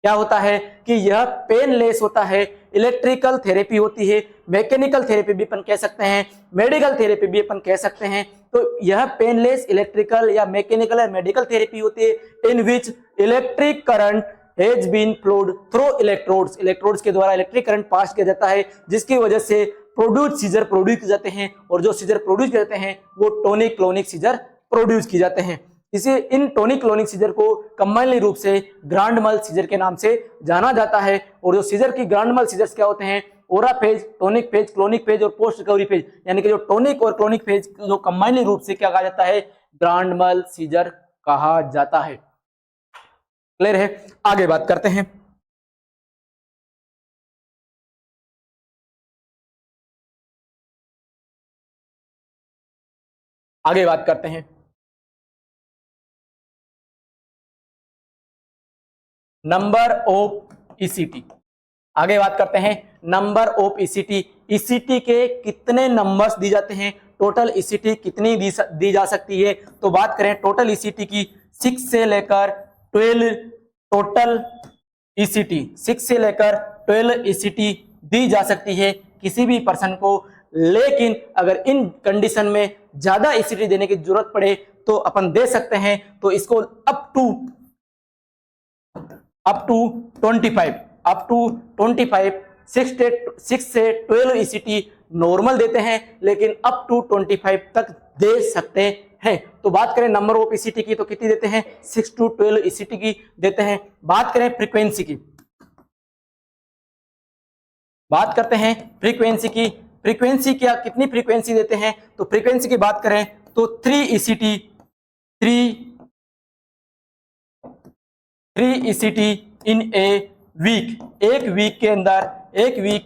क्या होता है कि यह पेनलेस होता है। इलेक्ट्रिकल थेरेपी होती है, मैकेनिकल थेरेपी भी अपन कह सकते हैं, मेडिकल थेरेपी भी अपन कह सकते हैं। तो यह पेनलेस इलेक्ट्रिकल या मैकेनिकल या मेडिकल थेरेपी होती है in which electric current has been flowed through electrodes, electrodes के द्वारा इलेक्ट्रिक करंट पास किया जाता है, जिसकी वजह से प्रोड्यूस सीजर प्रोड्यूस किए जाते हैं, और जो सीजर प्रोड्यूस किए जाते हैं वो टोनिक क्लोनिक सीजर प्रोड्यूस किए जाते हैं। इसे इन टोनिक क्लोनिक सीजर को कंबाइनली रूप से ग्रांड मल सीजर के नाम से जाना जाता है। और जो सीजर की ग्रांड मल सीजर्स क्या होते हैं, aura phase, tonic phase, clonic phase और पोस्ट रिकवरी फेज, यानी कि जो टोनिक और क्लोनिक फेज जो कंबाइनली रूप से क्या कहा जाता है, ग्रांड मल सीजर कहा जाता है। क्लियर है? आगे बात करते हैं। आगे बात करते हैं नंबर ऑफ ईसीटी। आगे बात करते हैं नंबर ऑफ ईसीटी। ईसीटी के कितने नंबर्स दी जाते हैं, टोटल ईसीटी कितनी दी जा सकती है। तो बात करें टोटल ईसीटी की, 6 से लेकर 12 टोटल ईसीटी, 6 से लेकर 12 ईसीटी दी जा सकती है किसी भी पर्सन को। लेकिन अगर इन कंडीशन में ज्यादा ईसीटी देने की जरूरत पड़े तो अपन दे सकते हैं। तो इसको अप टू 25, 6 से 12 ईसीटी नॉर्मल देते हैं, लेकिन अप टू 25 तक दे सकते हैं। तो बात करें नंबर ऑफ ईसीटी की तो कितनी देते हैं, 6 to 12 ईसीटी की देते हैं। बात करें फ्रीक्वेंसी की, बात करते हैं फ्रीक्वेंसी की। फ्रीक्वेंसी क्या, कितनी फ्रीक्वेंसी देते हैं, तो फ्रीक्वेंसी की बात करें तो 3 ECT, 3 ECT in a week, एक वीक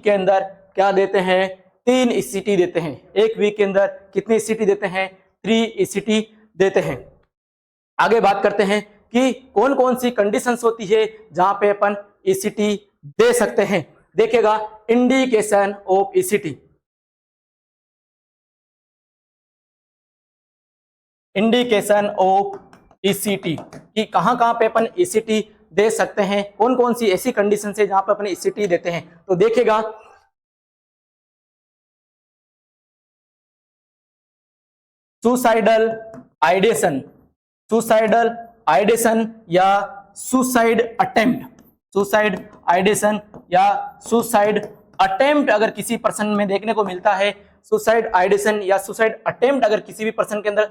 के अंदर क्या देते हैं, 3 ईसीटी देते हैं। एक वीक के अंदर कितनी ईसीटी देते हैं, 3 ईसीटी देते हैं। आगे बात करते हैं कि कौन कौन सी कंडीशंस होती है जहां पे अपन ईसीटी दे सकते हैं। देखिएगा indication of ECT, indication of ECT कि कहां कहां पे अपन ईसीटी दे सकते हैं, कौन कौन सी ऐसी कंडीशन है जहां पे अपन ईसीटी देते हैं। तो देखिएगा सुसाइडल आइडेशन, सुसाइडल आइडेशन या सुसाइड अटेम्प्ट, सुसाइड आइडेशन या सुसाइड अटेम्प्ट अगर किसी पर्सन में देखने को मिलता है, सुसाइड आइडेशन या सुसाइड अटेम्प्ट अगर किसी भी पर्सन के अंदर,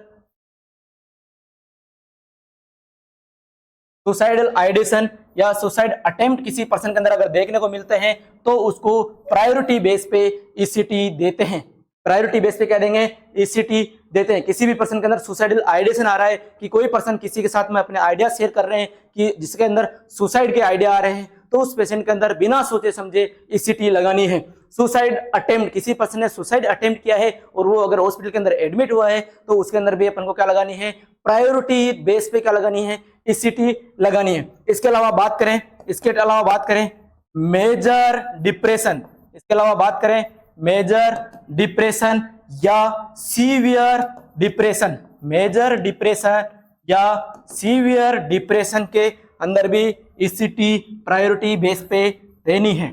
सुसाइडल आइडेशन या सुसाइड अटेम्प्ट किसी पर्सन के अंदर अगर देखने को मिलते हैं तो उसको प्रायोरिटी बेस पे ईसीटी देते हैं। प्रायोरिटी बेस पे क्या देंगे, ईसीटी देते हैं। किसी भी पर्सन के अंदर सुसाइडल आइडिएशन आ रहा है कि कोई पर्सन किसी के साथ में अपने आइडिया शेयर कर रहे हैं कि जिसके अंदर सुसाइड के आइडिया आ रहे हैं, तो उस पेशेंट के अंदर बिना सोचे समझे ईसीटी लगानी है। सुसाइड अटेम्प्ट, किसी पर्सन ने सुसाइड अटेम्प्ट किया है और वो अगर हॉस्पिटल के अंदर एडमिट हुआ है तो उसके अंदर भी अपन को क्या लगानी है, प्रायोरिटी बेस पे क्या लगानी है, ईसीटी लगानी है। इसके अलावा बात करें, इसके अलावा बात करें मेजर डिप्रेशन, इसके अलावा बात करें मेजर डिप्रेशन या सीवियर डिप्रेशन, मेजर डिप्रेशन या सीवियर डिप्रेशन के अंदर भी ईसीटी प्रायोरिटी बेस पे देनी है।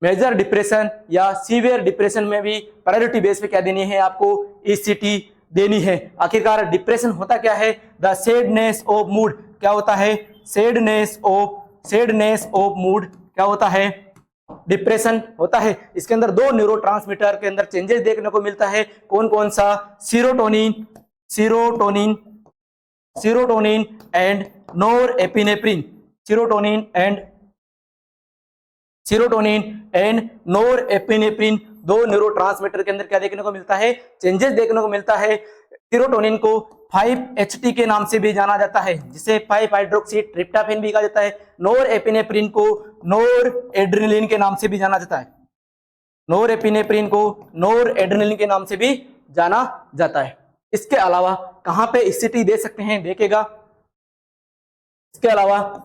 मेजर डिप्रेशन या सीवियर डिप्रेशन में भी प्रायोरिटी बेस पे क्या देनी है, आपको ईसीटी देनी है। आखिरकार डिप्रेशन होता क्या है, द सैडनेस ऑफ मूड, क्या होता है, सैडनेस ऑफ मूड क्या होता है, डिप्रेशन होता है। इसके अंदर दो न्यूरोट्रांसमीटर के अंदर चेंजेस देखने को मिलता है, कौन कौन सा, serotonin and norepinephrine, serotonin and नोरएपिनेफ्रिन, दो न्यूरोट्रांसमीटर के अंदर क्या देखने को मिलता है, चेंजेस देखने को मिलता है। सीरोटोनिन को 5-HT के नाम से भी जाना जाता है, जिसे 5-हाइड्रोक्सी ट्रिप्टाफेन भी कहा जाता है। नोरएपिनेफ्रिन को नोरएड्रेनालिन के नाम से भी जाना जाता है, नोरएपिनेफ्रिन को नोरएड्रेनालिन के नाम से भी जाना जाता है। इसके अलावा कहां पे ईसीटी दे सकते हैं, देखेगा इसके अलावा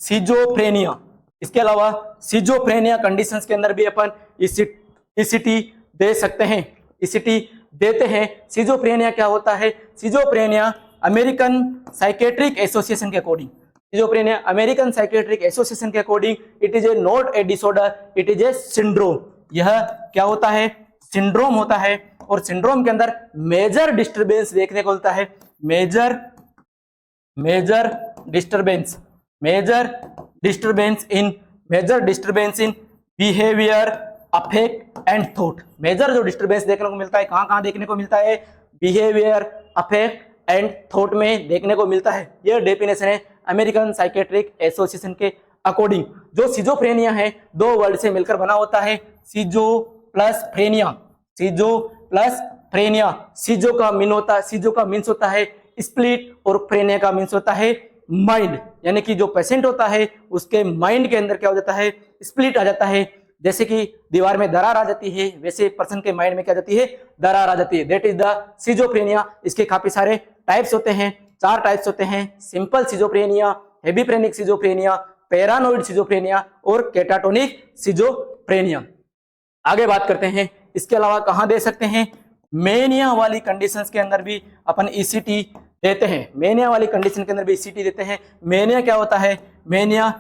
सिजोफ्रेनिया, इसके अलावा सिजोफ्रेनिया कंडीशंस के अंदर भी अपन ईसीटी दे सकते हैं, ईसीटी देते हैं। सिजोफ्रेनिया क्या होता है, सिजोफ्रेनिया अमेरिकन साइकेट्रिक एसोसिएशन के according, schizophrenia American psychiatric association के according it is a not a disorder, it is a syndrome. यह क्या होता है? सिंड्रोम होता है। और सिंड्रोम के अंदर मेजर डिस्टरबेंस देखने को मिलता है, major disturbance in behaviour, affect and thought. Major जो डिस्टरबेंस देखने को मिलता है कहां देखने को मिलता है? बिहेवियर, अफेक्ट एंड थॉट में देखने को मिलता है। यह डेफिनेशन है अमेरिकन साइकेट्रिक एसोसिएशन के अकॉर्डिंग। जो सिजोफ्रेनिया है दो वर्ड से मिलकर बना होता है, सिजो प्लस फ्रेनिया, सिजो प्लस फ्रेनिया। सिजो का मीन्स होता है स्प्लिट और फ्रेनिया का मीन्स होता है माइंड, यानी कि जो पेशेंट होता है उसके माइंड के अंदर क्या हो जाता है? स्प्लिट आ जाता है। जैसे कि दीवार में दरार आ जाती है वैसे पर्सन के माइंड में क्या जाती है? दरार आ जाती है। That is the schizophrenia. इसके काफी सारे टाइप्स होते हैं, 4 टाइप्स होते हैं, simple schizophrenia, hebephrenic schizophrenia, paranoid schizophrenia और कैटाटोनिक सिजोफ्रेनिया। आगे बात करते हैं, इसके अलावा कहां दे सकते हैं? मेनिया वाली कंडीशंस के अंदर भी अपन ईसीटी देते हैं। मेनिया वाली कंडीशन के अंदर भी ईसीटी देते हैं। मेनिया क्या होता है? Mania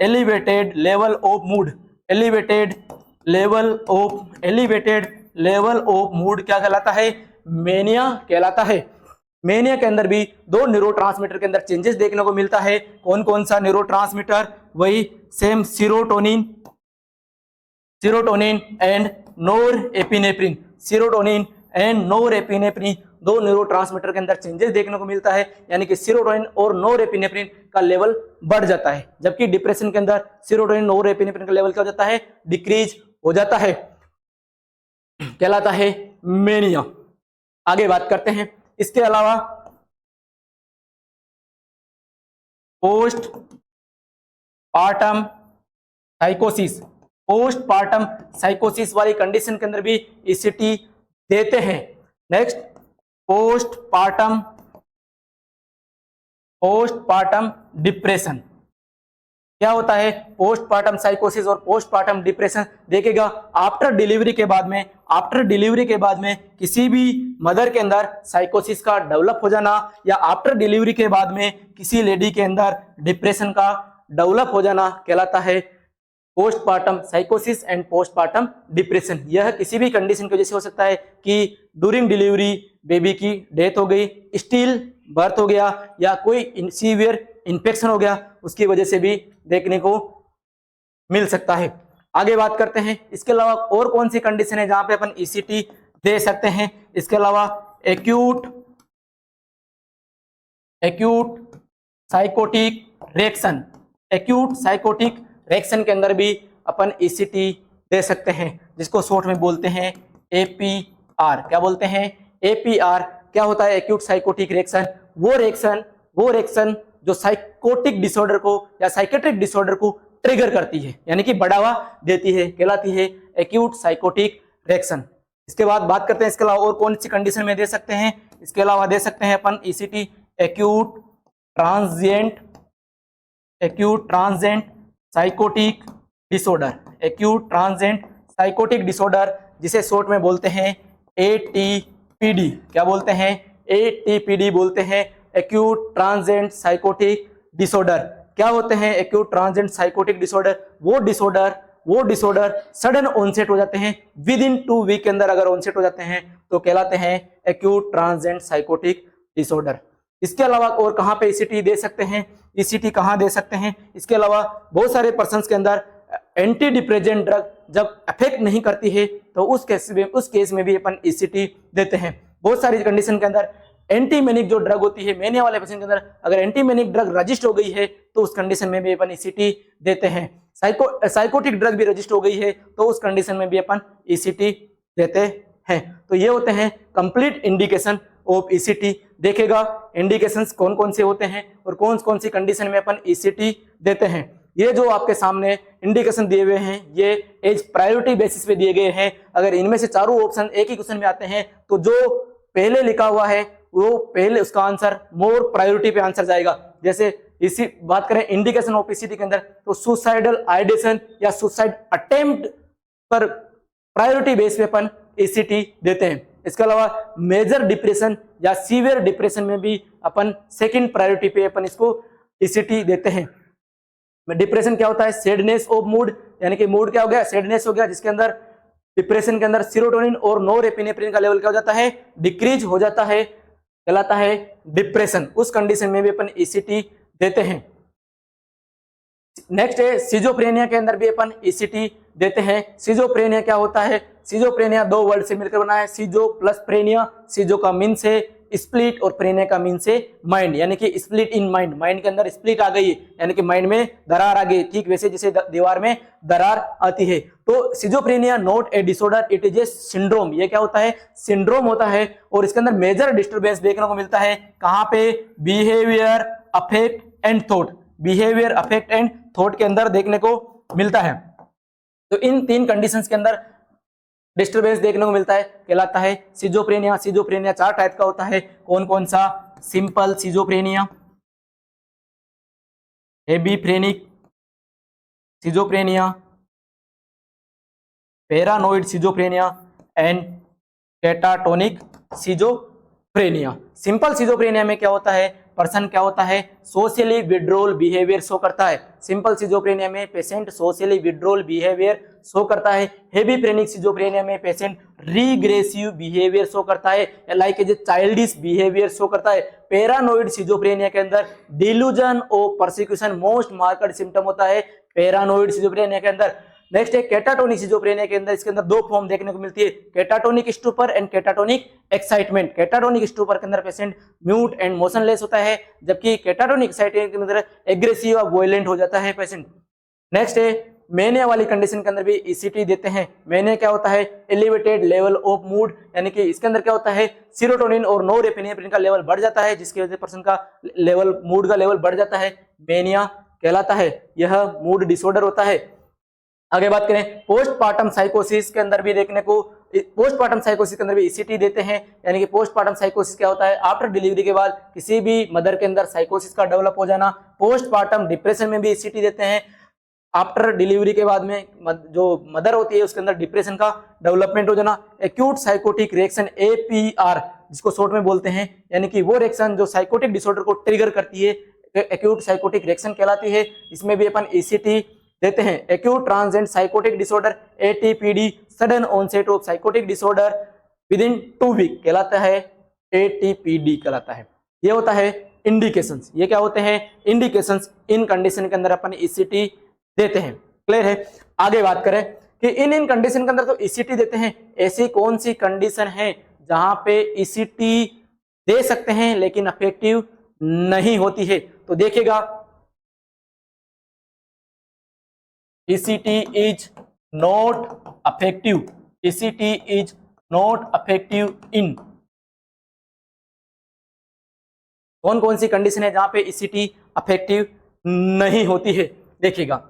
elevated level of mood, elevated level of mood क्या कहलाता है? मेनिया कहलाता है। मेनिया के अंदर भी 2 न्यूरोट्रांसमीटर के अंदर चेंजेस देखने को मिलता है। कौन कौन सा न्यूरोट्रांसमीटर? वही same serotonin and norepinephrine, serotonin and norepinephrine 2 neurotransmitter के अंदर चेंजेस देखने को मिलता है, यानी कि सीरोटोनिन और नोरएपिनेफ्रिन का लेवल बढ़ जाता है, जबकि डिप्रेशन के अंदर सीरोटोनिन नोरएपिनेफ्रिन का लेवल क्या हो जाता है? डिक्रीज हो जाता है, कहलाता है मेनिया। आगे बात करते हैं, इसके अलावा पोस्ट पार्टम साइकोसिस वाली कंडीशन के अंदर भी ईसीटी देते हैं। नेक्स्ट, पोस्ट पार्टम डिप्रेशन क्या होता है? पोस्टपार्टम साइकोसिस और पोस्टपार्टम डिप्रेशन देखेगा आफ्टर डिलीवरी के बाद में किसी भी मदर के अंदर साइकोसिस का डेवलप हो जाना, या आफ्टर डिलीवरी के बाद में किसी लेडी के अंदर डिप्रेशन का डेवलप हो जाना कहलाता है पोस्टपार्टम साइकोसिस एंड पोस्टपार्टम डिप्रेशन। यह किसी भी कंडीशन की वजह से हो सकता है कि ड्यूरिंग डिलीवरी बेबी की डेथ हो गई, स्टिल बर्थ हो गया, या कोई सीवियर इन्फेक्शन हो गया, उसकी वजह से भी देखने को मिल सकता है। आगे बात करते हैं, इसके अलावा और कौन सी कंडीशन है जहां पे अपन ईसीटी दे सकते हैं? इसके अलावा एक्यूट साइकोटिक रिएक्शन के अंदर भी अपन ईसीटी दे सकते हैं, जिसको शॉर्ट में बोलते हैं एपीआर। क्या बोलते हैं? एपीआर। क्या होता है एक्यूट साइकोटिक रिएक्शन? वो रिएक्शन जो साइकोटिक डिसऑर्डर को या साइकेट्रिक डिसऑर्डर को ट्रिगर करती है, यानी कि बढ़ावा देती है, कहलाती है एक्यूट साइकोटिक रिएक्शन। इसके बाद बात करते हैं इसके अलावा और कौन सी कंडीशन में दे सकते हैं? इसके अलावा दे सकते हैं अपन ECT acute transient psychotic disorder, जिसे शॉर्ट में बोलते हैं एटीपीडी। क्या बोलते हैं? एटीपीडी बोलते हैं, एक्यूट ट्रांजिएंट साइकोटिक डिसऑर्डर। क्या होते हैं एक्यूट ट्रांजिएंट साइकोटिक डिसऑर्डर? वो डिसऑर्डर सडन ऑनसेट हो जाते हैं, विद इन 2 वीक के अंदर अगर ऑनसेट हो जाते हैं तो कहलाते हैं एक्यूट ट्रांजिएंट साइकोटिक डिसऑर्डर। इसके अलावा और कहां पे ईसीटी दे सकते हैं? ईसीटी कहां दे सकते हैं? इसके अलावा बहुत सारे पर्सन्स के अंदर एंटी डिप्रेसेंट ड्रग जब अफेक्ट नहीं करती है तो उस केस में भी अपन ईसीटी देते हैं। बहुत सारी कंडीशन के अंदर एंटीमेनिक जो ड्रग होती है, मेनिया वाले पेशेंट के अंदर अगर एंटीमेनिक ड्रग रजिस्टर हो गई है तो उस कंडीशन में भी अपन ईसीटी देते हैं। साइकोटिक ड्रग भी रजिस्टर हो गई है तो उस कंडीशन में भी अपन ईसीटी देते हैं। तो ये होते हैं कंप्लीट इंडिकेशन ऑफ ईसीटी। देखेगा इंडिकेशंस कौन कौन से होते हैं और कौन कौन सी कंडीशन में अपन ईसीटी देते हैं। ये जो आपके सामने इंडिकेशन दिए हुए हैं ये एज प्रायोरिटी बेसिस पे दिए गए हैं। अगर इनमें से चारों ऑप्शन एक ही क्वेश्चन में आते हैं तो जो पहले लिखा हुआ है वो पहले उसका आंसर मोर प्रायोरिटी पे आंसर जाएगा। जैसे इसी बात करें इंडिकेशन ऑफ ईसीटी के अंदर तो सुसाइडल आइडेशन या सुसाइड अटेम्प्ट पर प्रायोरिटी बेस पे अपन ईसीटी देते हैं। इसके अलावा मेजर डिप्रेशन या सीवियर डिप्रेशन में भी अपन सेकंड प्रायोरिटी पे अपन इसको ईसीटी देते हैं। डिप्रेशन क्या होता है? सैडनेस ऑफ मूड, यानी कि मूड क्या हो गया? सैडनेस हो गया, जिसके अंदर डिप्रेशन के अंदर सीरोटोनिन और नोरेपिनेफ्रिन का लेवल क्या हो जाता है? डिक्रीज हो जाता है, कहलाता है डिप्रेशन। उस कंडीशन में भी अपन ईसीटी देते हैं। नेक्स्ट है सिजोफ्रेनिया के अंदर भी अपन ईसीटी देते हैं। सिजोफ्रेनिया क्या होता है? सिजोफ्रेनिया दो वर्ड से मिलकर बना है, सिजो प्लस फ्रेनिया। सिजो का मीन्स है स्प्लिट और फ्रेनिया का मीन्स है माइंड, यानी कि स्प्लिट इन माइंड, माइंड के अंदर स्प्लिट आ गई है, यानी कि माइंड में दरार आ गई, ठीक वैसे जैसे दीवार में दरार आती है। तो schizophrenia not a disorder, it is a syndrome. ये क्या होता है? सिंड्रोम होता है, और इसके अंदर मेजर डिस्टर्बेंस देखने को मिलता है। कहां पे? Behaviour, affect and thought. Behaviour, affect and thought के अंदर देखने को मिलता है। तो इन तीन कंडीशंस के अंदर डिस्टर्बेंस देखने को मिलता है, कहलाता है सिजोफ्रेनिया। सिजोफ्रेनिया चार टाइप का होता है, कौन कौन सा? Simple schizophrenia, hebephrenic schizophrenia, paranoid schizophrenia and catatonic schizophrenia. Simple schizophrenia में क्या होता है? पर्सन क्या होता है? सोशली विड्रोल बिहेवियर शो करता है। सिंपल सिजोफ्रेनिया में patient socially withdrawal behaviour show करता है। हेबीफ्रेनिक सिजोफ्रेनिया में पेशेंट रिग्रेसिव बिहेवियर शो करता है, like a childish behaviour show करता है। पैरानोइड सिजोफ्रेनिया के अंदर delusion of persecution most marked symptom होता है पैरानोइड सिजोफ्रेनिया के अंदर। नेक्स्ट है कैटाटोनिक सिजोफ्रेनिया के अंदर, इसके अंदर दो फॉर्म देखने को मिलती है, catatonic stupor and catatonic excitement. Catatonic stupor के अंदर पेशेंट म्यूट एंड मोशनलेस होता है, जबकि कैटाटोनिक एक्साइटमेंट के अंदर एग्रेसिव और वायलेंट हो जाता है पेशेंट। नेक्स्ट है मेनिया वाली कंडीशन के अंदर भी ईसीटी देते हैं। मेनिया क्या होता है? एलिवेटेड लेवल ऑफ मूड, यानी कि इसके अंदर क्या होता है? सीरोटोनिन और नोरेपिनेफ्रिन का लेवल बढ़ जाता है, जिसकी वजह से पर्सन का लेवल, मूड का लेवल बढ़ जाता है, मेनिया कहलाता है। यह मूड डिसऑर्डर होता है। आगे बात करें पोस्टपार्टम साइकोसिस के अंदर भी देखने को, पोस्टपार्टम साइकोसिस के अंदर भी ईसीटी देते हैं, यानी कि पोस्टपार्टम साइकोसिस क्या होता है? आफ्टर डिलीवरी के बाद किसी भी मदर के अंदर साइकोसिस का डेवलप हो जाना। पोस्टपार्टम डिप्रेशन में भी ईसीटी देते हैं। आफ्टर डिलीवरी के बाद में जो मदर होती है उसके अंदर डिप्रेशन का डेवलपमेंट हो जाना। एक्यूट साइकोटिक रिएक्शन एपीआर, जिसको शॉर्ट में बोलते हैं, यानी कि वो रिएक्शन जो साइकोटिक डिसऑर्डर को ट्रिगर करती है, एक्यूट साइकोटिक रिएक्शन कहलाती है। इसमें भी अपन ईसीटी देते हैं। Acute transient psychotic disorder ATPD, sudden onset of psychotic disorder with in 2 week कहलाता है एटीपीडी कहलाता है। ये होता है इंडिकेशंस। ये क्या होते हैं? इंडिकेशंस। इन कंडीशन के अंदर अपन ईसीटी देते हैं। क्लियर है? आगे बात करें कि इन कंडीशन के अंदर तो ईसीटी देते हैं, ऐसी कौन सी कंडीशन है जहां पे ईसीटी दे सकते हैं लेकिन इफेक्टिव नहीं होती है? तो देखिएगा, ECT is not effective. ECT is not effective in कौन कौन सी कंडीशन है जहां पे ECT इफेक्टिव नहीं होती है? देखिएगा,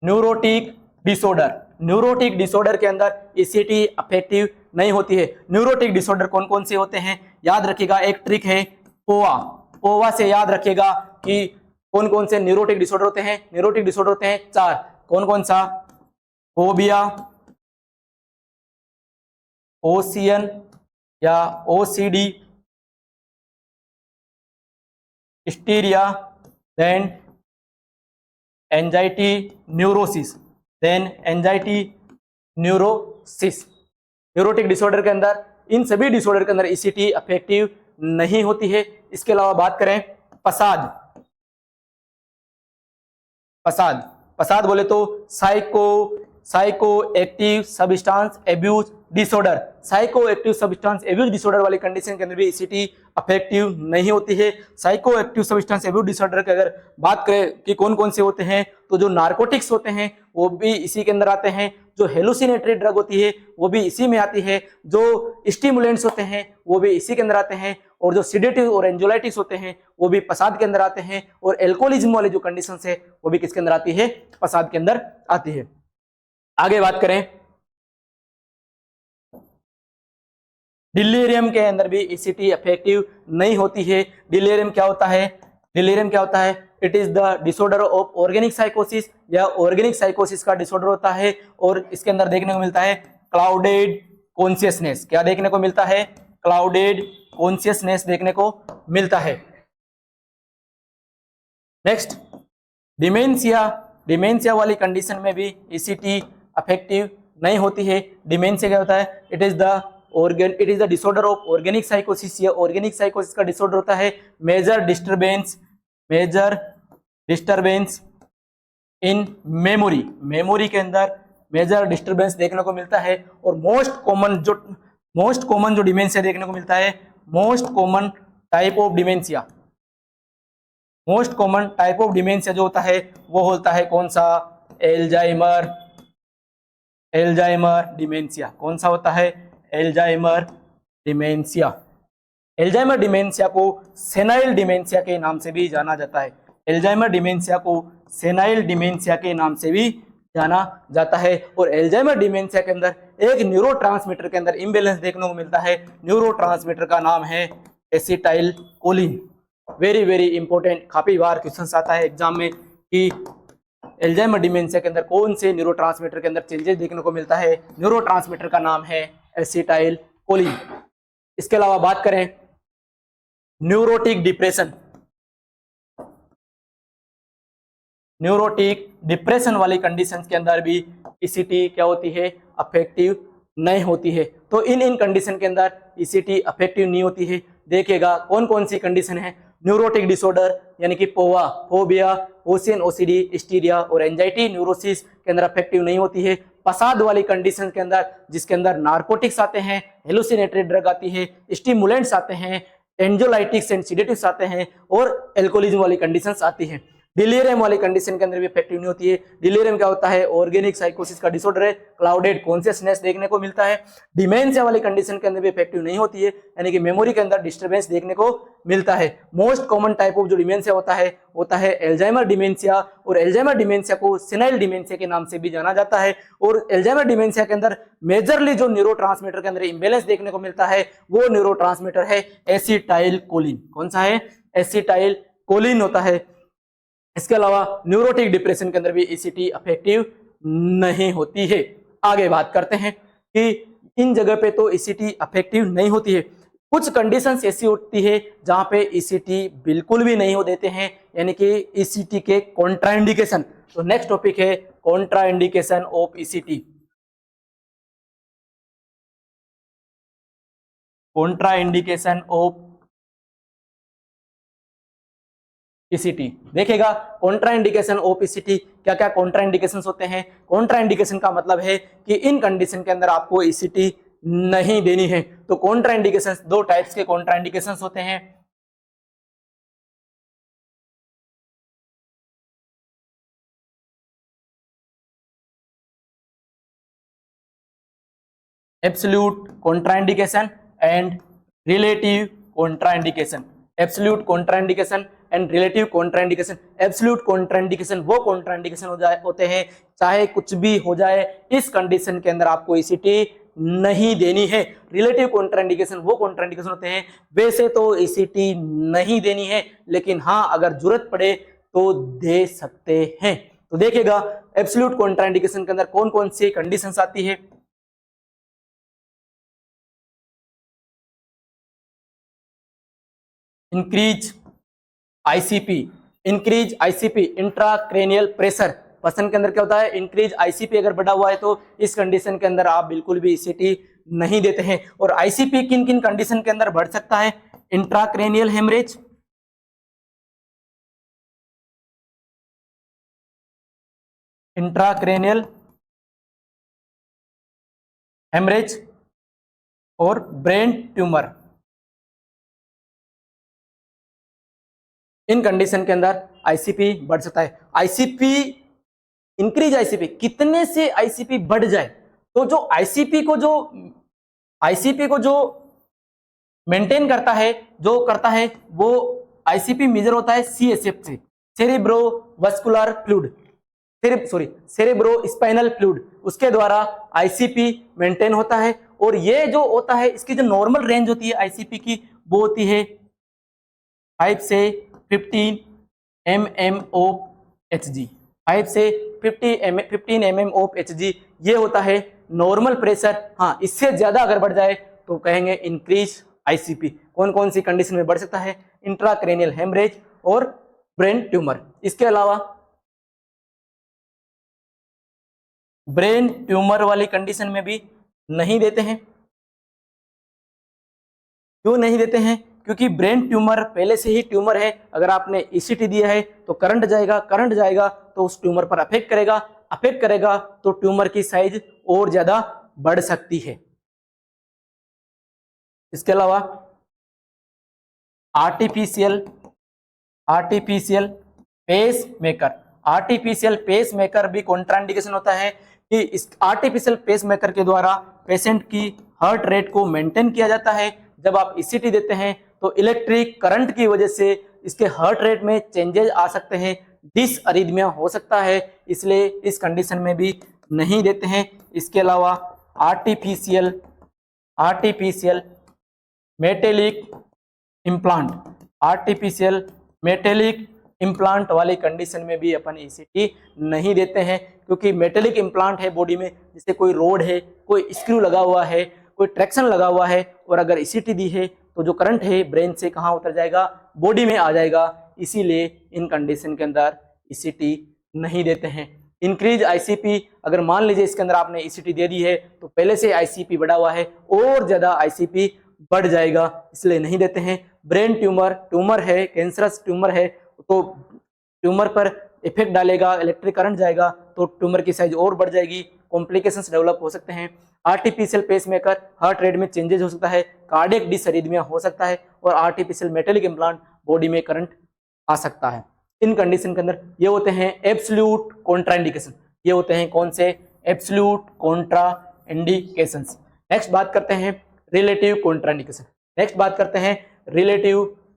न्यूरोटिक डिसऑर्डर। न्यूरोटिक डिसऑर्डर के अंदर ECT इफेक्टिव नहीं होती है। न्यूरोटिक डिसऑर्डर कौन कौन से होते हैं? याद रखिएगा, एक ट्रिक है पोवा। पोवा से याद रखिएगा कि कौन कौन से न्यूरोटिक डिसऑर्डर होते हैं। न्यूरोटिक डिसऑर्डर होते हैं 4। कौन कौन सा? फोबिया, ओसियन या OCD, hysteria, then anxiety neurosis, then anxiety neurosis. Neurotic disorder के अंदर, इन सभी डिसऑर्डर के अंदर ECT इफेक्टिव नहीं होती है। इसके अलावा बात करें पसाद। पसाद, पसाद बोले तो psycho active substance abuse disorder. Psycho active substance abuse disorder वाली कंडीशन के अंदर भी ECT इफेक्टिव नहीं होती है। Psycho active substance abuse disorder की अगर बात करें कि कौन कौन से होते हैं, तो जो नार्कोटिक्स होते हैं वो भी इसी के अंदर आते हैं। जो हेलुसिनेटरी ड्रग होती है वो भी इसी में आती है। जो स्टिमुलेंट्स होते हैं वो भी इसी के अंदर आते हैं। और जो सिडेटिव और एंजाइटिस होते हैं वो भी पसाद के अंदर आते हैं। और एल्कोहलिज्म वाली जो कंडीशंस है वो भी किसके अंदर आती है? पसाद के अंदर आती है। आगे बात करें, डिलीरियम के अंदर भी ECT इफेक्टिव नहीं होती है। डिलीरियम क्या होता है? डिलीरियम क्या होता है? It is the disorder of organic साइकोसिस, या ऑर्गेनिक साइकोसिस का डिसऑर्डर होता है। और इसके अंदर देखने को मिलता है क्लाउडेड कॉन्शियसनेस। क्या देखने को मिलता है? क्लाउडेड कॉन्शियसनेस देखने को मिलता है। Next, dementia. डिमेंशिया वाली कंडीशन में भी ईसीटी अफेक्टिव नहीं होती है। डिमेंशिया क्या होता है? It is the disorder of organic साइकोसिस, या ऑर्गेनिक साइकोसिस का डिसऑर्डर होता है। Major disturbance in memory, memory के अंदर मेजर डिस्टरबेंस देखने को मिलता है। और मोस्ट कॉमन जो डिमेंशिया देखने को मिलता है, most common type of dementia जो होता है वो होता है कौन सा? Alzheimer dementia. कौन सा होता है? Alzheimer dementia. एल्जाइमर डिमेंशिया को सेनाइल डिमेंशिया के नाम से भी जाना जाता है। एल्जाइमर डिमेंशिया को सेनाइल डिमेंशिया के नाम से भी जाना जाता है। और एल्जाइमर डिमेंशिया के अंदर एक न्यूरोट्रांसमीटर के अंदर इम्बैलेंस देखने को मिलता है। न्यूरोट्रांसमीटर का नाम है acetyl choline. Very very important, काफी बार क्वेश्चन आता है एग्जाम में कि एल्जाइमर डिमेंशिया के अंदर कौन से न्यूरोट्रांसमीटर के अंदर चेंजेस देखने को मिलता है? न्यूरोट्रांसमीटर का नाम है एसिटाइल कोलिन। इसके अलावा बात करें न्यूरोटिक डिप्रेशन वाली कंडीशंस के अंदर भी ईसीटी क्या होती है? अफेक्टिव नहीं होती है। तो इन कंडीशन के अंदर ईसीटी अफेक्टिव नहीं होती है। देखिएगा कौन कौन सी कंडीशन है। न्यूरोटिक डिसऑर्डर यानी कि पोवा, फोबिया, ओसियन ओसीडी, हिस्टीरिया और एंजाइटी न्यूरोसिस के अंदर अफेक्टिव नहीं होती है। पसाद वाली कंडीशन के अंदर, जिसके अंदर नार्कोटिक्स आते हैं, हेलुसिनेटरी ड्रग आती है, स्टिमुलेंट्स आते हैं, एंजोलाइटिक्स एंड सिडेटिव्स आते हैं, और एल्कोहलिज्म वाली कंडीशंस आती हैं। डिलीरियम वाली कंडीशन के अंदर भी इफेक्टिव नहीं होती है। डिलीरियम क्या होता है? ऑर्गेनिक साइकोसिस का डिसऑर्डर है। क्लाउडेड कॉन्शियसनेस देखने को मिलता है। डिमेंशिया वाली कंडीशन के अंदर भी इफेक्टिव नहीं होती है, यानी कि मेमोरी के अंदर डिस्टर्बेंस देखने को मिलता है। मोस्ट कॉमन टाइप ऑफ जो डिमेंशिया होता है एल्जाइमर डिमेंशिया। और एल्जाइमर डिमेंशिया को सेनाइल डिमेंशिया के नाम से भी जाना जाता है। और एल्जाइमर डिमेंशिया के अंदर मेजरली जो न्यूरोट्रांसमीटर के अंदर इंबैलेंस देखने को मिलता है वो न्यूरोट्रांसमीटर है एसिटाइल कोलिन। कौन सा है? एसिटाइल कोलिन होता है। इसके अलावा न्यूरोटिक डिप्रेशन के अंदर भी ईसीटी अफेक्टिव नहीं होती है। आगे बात करते हैं कि इन जगह पे तो ईसीटी अफेक्टिव नहीं होती है। कुछ कंडीशंस ऐसी होती है जहां पे ईसीटी बिल्कुल भी नहीं हो देते हैं, यानी कि ईसीटी के कॉन्ट्राइंडिकेशन। तो नेक्स्ट टॉपिक है contraindication of ECT. Contraindication of ECT. देखिएगा कॉन्ट्राइंडिकेशन ऑफ ईसीटी, क्या क्या कॉन्ट्राइंडिकेशंस होते हैं। कॉन्ट्राइंडिकेशन का मतलब है कि इन कंडीशन के अंदर आपको ईसीटी नहीं देनी है। तो कॉन्ट्राइंडिकेशंस, दो टाइप्स के कॉन्ट्राइंडिकेशंस होते हैं। Absolute contraindication and relative contraindication. Absolute contraindication and relative contraindication. Absolute contraindication वो कॉन्ट्राइंडिकेशन होते हैं चाहे कुछ भी हो जाए, इस कंडीशन के अंदर आपको ईसीटी नहीं देनी है। रिलेटिव कॉन्ट्राइंडिकेशन वो कॉन्ट्राइंडिकेशन होते हैं वैसे तो ईसीटी नहीं देनी है, लेकिन हाँ अगर जरूरत पड़े तो दे सकते हैं। तो देखिएगा एब्सोल्यूट कॉन्ट्राइंडिकेशन के अंदर कौन कौन सी कंडीशंस आती है। Increase ICP intracranial pressure. Person के अंदर क्या होता है? इंक्रीज आईसीपी अगर बढ़ा हुआ है तो इस कंडीशन के अंदर आप बिल्कुल भी ईसीटी नहीं देते हैं। और आईसीपी किन किन कंडीशन के अंदर बढ़ सकता है? इंट्राक्रेनियल हेमरेज, और ब्रेन ट्यूमर। इन कंडीशन के अंदर आईसीपी बढ़ सकता है। इंक्रीज आईसीपी कितने से आईसीपी बढ़ जाए, तो जो आईसीपी को जो मेंटेन करता है वो आईसीपी मेजर होता है सीएसएफ से, cerebrovascular fluid, cerebro spinal fluid, उसके द्वारा आईसीपी मेंटेन होता है। और ये जो होता है इसकी जो नॉर्मल रेंज होती है आईसीपी की वो होती है 5 से 15 mm of Hg, 5 से 15 mm of Hg ये होता है नॉर्मल प्रेशर। हाँ, इससे ज्यादा अगर बढ़ जाए तो कहेंगे इंक्रीज आईसीपी। कौन कौन सी कंडीशन में बढ़ सकता है? इंट्राक्रेनियल हेमरेज और ब्रेन ट्यूमर। इसके अलावा ब्रेन ट्यूमर वाली कंडीशन में भी नहीं देते हैं। क्यों नहीं देते हैं? क्योंकि ब्रेन ट्यूमर पहले से ही ट्यूमर है, अगर आपने ईसीटी दिया है तो करंट जाएगा तो उस ट्यूमर पर अफेक्ट करेगा तो ट्यूमर की साइज और ज्यादा बढ़ सकती है। इसके अलावा आर्टिफिशियल पेस मेकर भी कॉन्ट्राइंडिकेशन होता है कि इस आर्टिफिशियल पेस मेकर के द्वारा पेशेंट की हार्ट रेट को मेंटेन किया जाता है। जब आप ईसीटी देते हैं तो इलेक्ट्रिक करंट की वजह से इसके हार्ट रेट में चेंजेस आ सकते हैं, डिसअरिथमिया हो सकता है, इसलिए इस कंडीशन में भी नहीं देते हैं। इसके अलावा आर्टिफिशियल मेटेलिक इम्प्लांट वाली कंडीशन में भी अपन ईसीटी नहीं देते हैं, क्योंकि मेटेलिक इम्प्लांट है बॉडी में, जैसे कोई रोड है, कोई स्क्रू लगा हुआ है, कोई ट्रैक्शन लगा हुआ है, और अगर ईसीटी दी है तो जो करंट है ब्रेन से कहाँ उतर जाएगा? बॉडी में आ जाएगा। इसीलिए इन कंडीशन के अंदर ईसीटी नहीं देते हैं। इंक्रीज आईसीपी, अगर मान लीजिए इसके अंदर आपने ईसीटी दे दी है तो पहले से आईसीपी बढ़ा हुआ है और ज्यादा आईसीपी बढ़ जाएगा, इसलिए नहीं देते हैं। ब्रेन ट्यूमर है, कैंसरस ट्यूमर है, तो ट्यूमर पर इफेक्ट डालेगा, इलेक्ट्रिक करंट जाएगा तो ट्यूमर की साइज और बढ़ जाएगी, कॉम्प्लिकेशंस डेवलप हो सकते हैं। आर्टिफिशियल पेसमेकर, हार्ट रेट में चेंजेस हो सकता है, कार्डियक डिसअरिथमिया हो सकता है, और आर्टिफिशियल मेटेलिक इम्प्लांट, बॉडी में करंट आ सकता है। इन कंडीशन के अंदर ये होते हैं एब्सोल्यूट कॉन्ट्राइंडिकेशन। ये होते हैं कौन से? Absolute contraindications. नेक्स्ट बात करते हैं रिलेटिव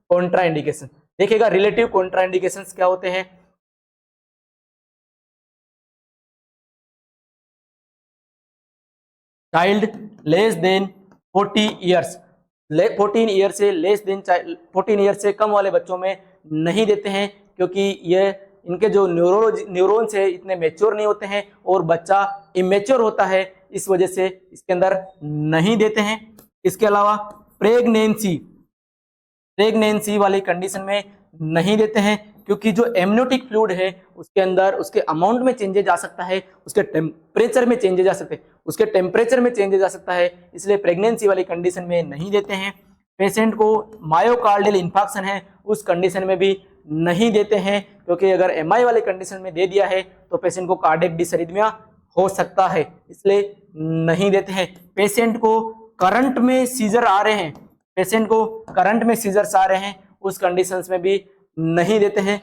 कॉन्ट्राइंडिकेशन। देखिएगा रिलेटिव कॉन्ट्राइंडिकेशंस क्या होते हैं। Child less then 40 years, 14 year से कम वाले बच्चों में नहीं देते हैं, क्योंकि ये इनके जो न्यूरॉन्स है इतने मैच्योर नहीं होते हैं और बच्चा इमेच्योर होता है, इस वजह से इसके अंदर नहीं देते हैं। इसके अलावा प्रेगनेंसी वाली कंडीशन में नहीं देते हैं, क्योंकि जो एमनियोटिक फ्लूइड है उसके अंदर उसके अमाउंट में चेंजेस आ सकता है, उसके टेम्परेचर में चेंजेस आ सकता है, इसलिए प्रेगनेंसी वाली कंडीशन में नहीं देते हैं। पेशेंट को मायोकार्डियल इंफार्क्शन है, उस कंडीशन में भी नहीं देते हैं, क्योंकि अगर एमआई वाली कंडीशन में दे दिया है तो पेशेंट को कार्डियक डिसअरिथमिया हो सकता है, इसलिए नहीं देते हैं। पेशेंट को करंट में सीजर आ रहे हैं, उस कंडीशंस में भी नहीं देते हैं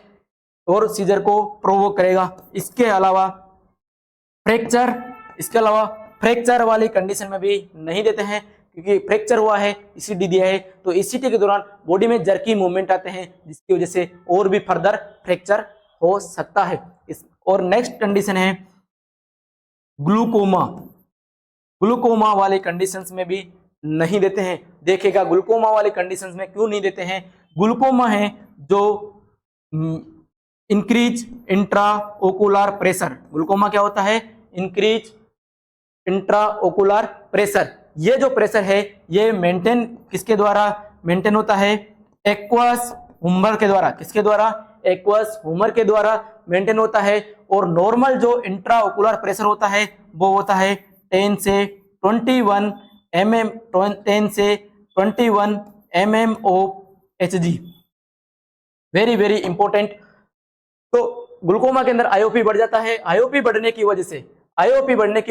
और सीजर को प्रोवोक करेगा। इसके अलावा फ्रैक्चर वाली कंडीशन में भी नहीं देते हैं, क्योंकि फ्रैक्चर हुआ है, ईसीटी दिया है, तो ईसीटी के दौरान बॉडी में जर्की मूवमेंट आते हैं, जिसकी वजह से और भी फर्दर फ्रैक्चर हो सकता है। और नेक्स्ट कंडीशन है ग्लूकोमा वाले कंडीशंस में भी नहीं देते हैं। देखिएगा ग्लूकोमा वाले कंडीशंस में क्यों नहीं देते हैं? ग्लूकोमा है जो इंक्रीज इंट्राओकुलर प्रेशर। ग्लूकोमा क्या होता है? Increase intraocular pressure. ये जो प्रेशर है ये मेंटेन किसके द्वारा मेंटेन होता है? एक्वस ह्यूमर के द्वारा। किसके द्वारा? एक्वस ह्यूमर के द्वारा मेंटेन होता है। और नॉर्मल जो इंट्राओकुलर प्रेशर होता है वो होता है 10 से 21 mm of Hg। Very very important. तो ग्लूकोमा के अंदर आईओपी बढ़ जाता है। आईओपी बढ़ने की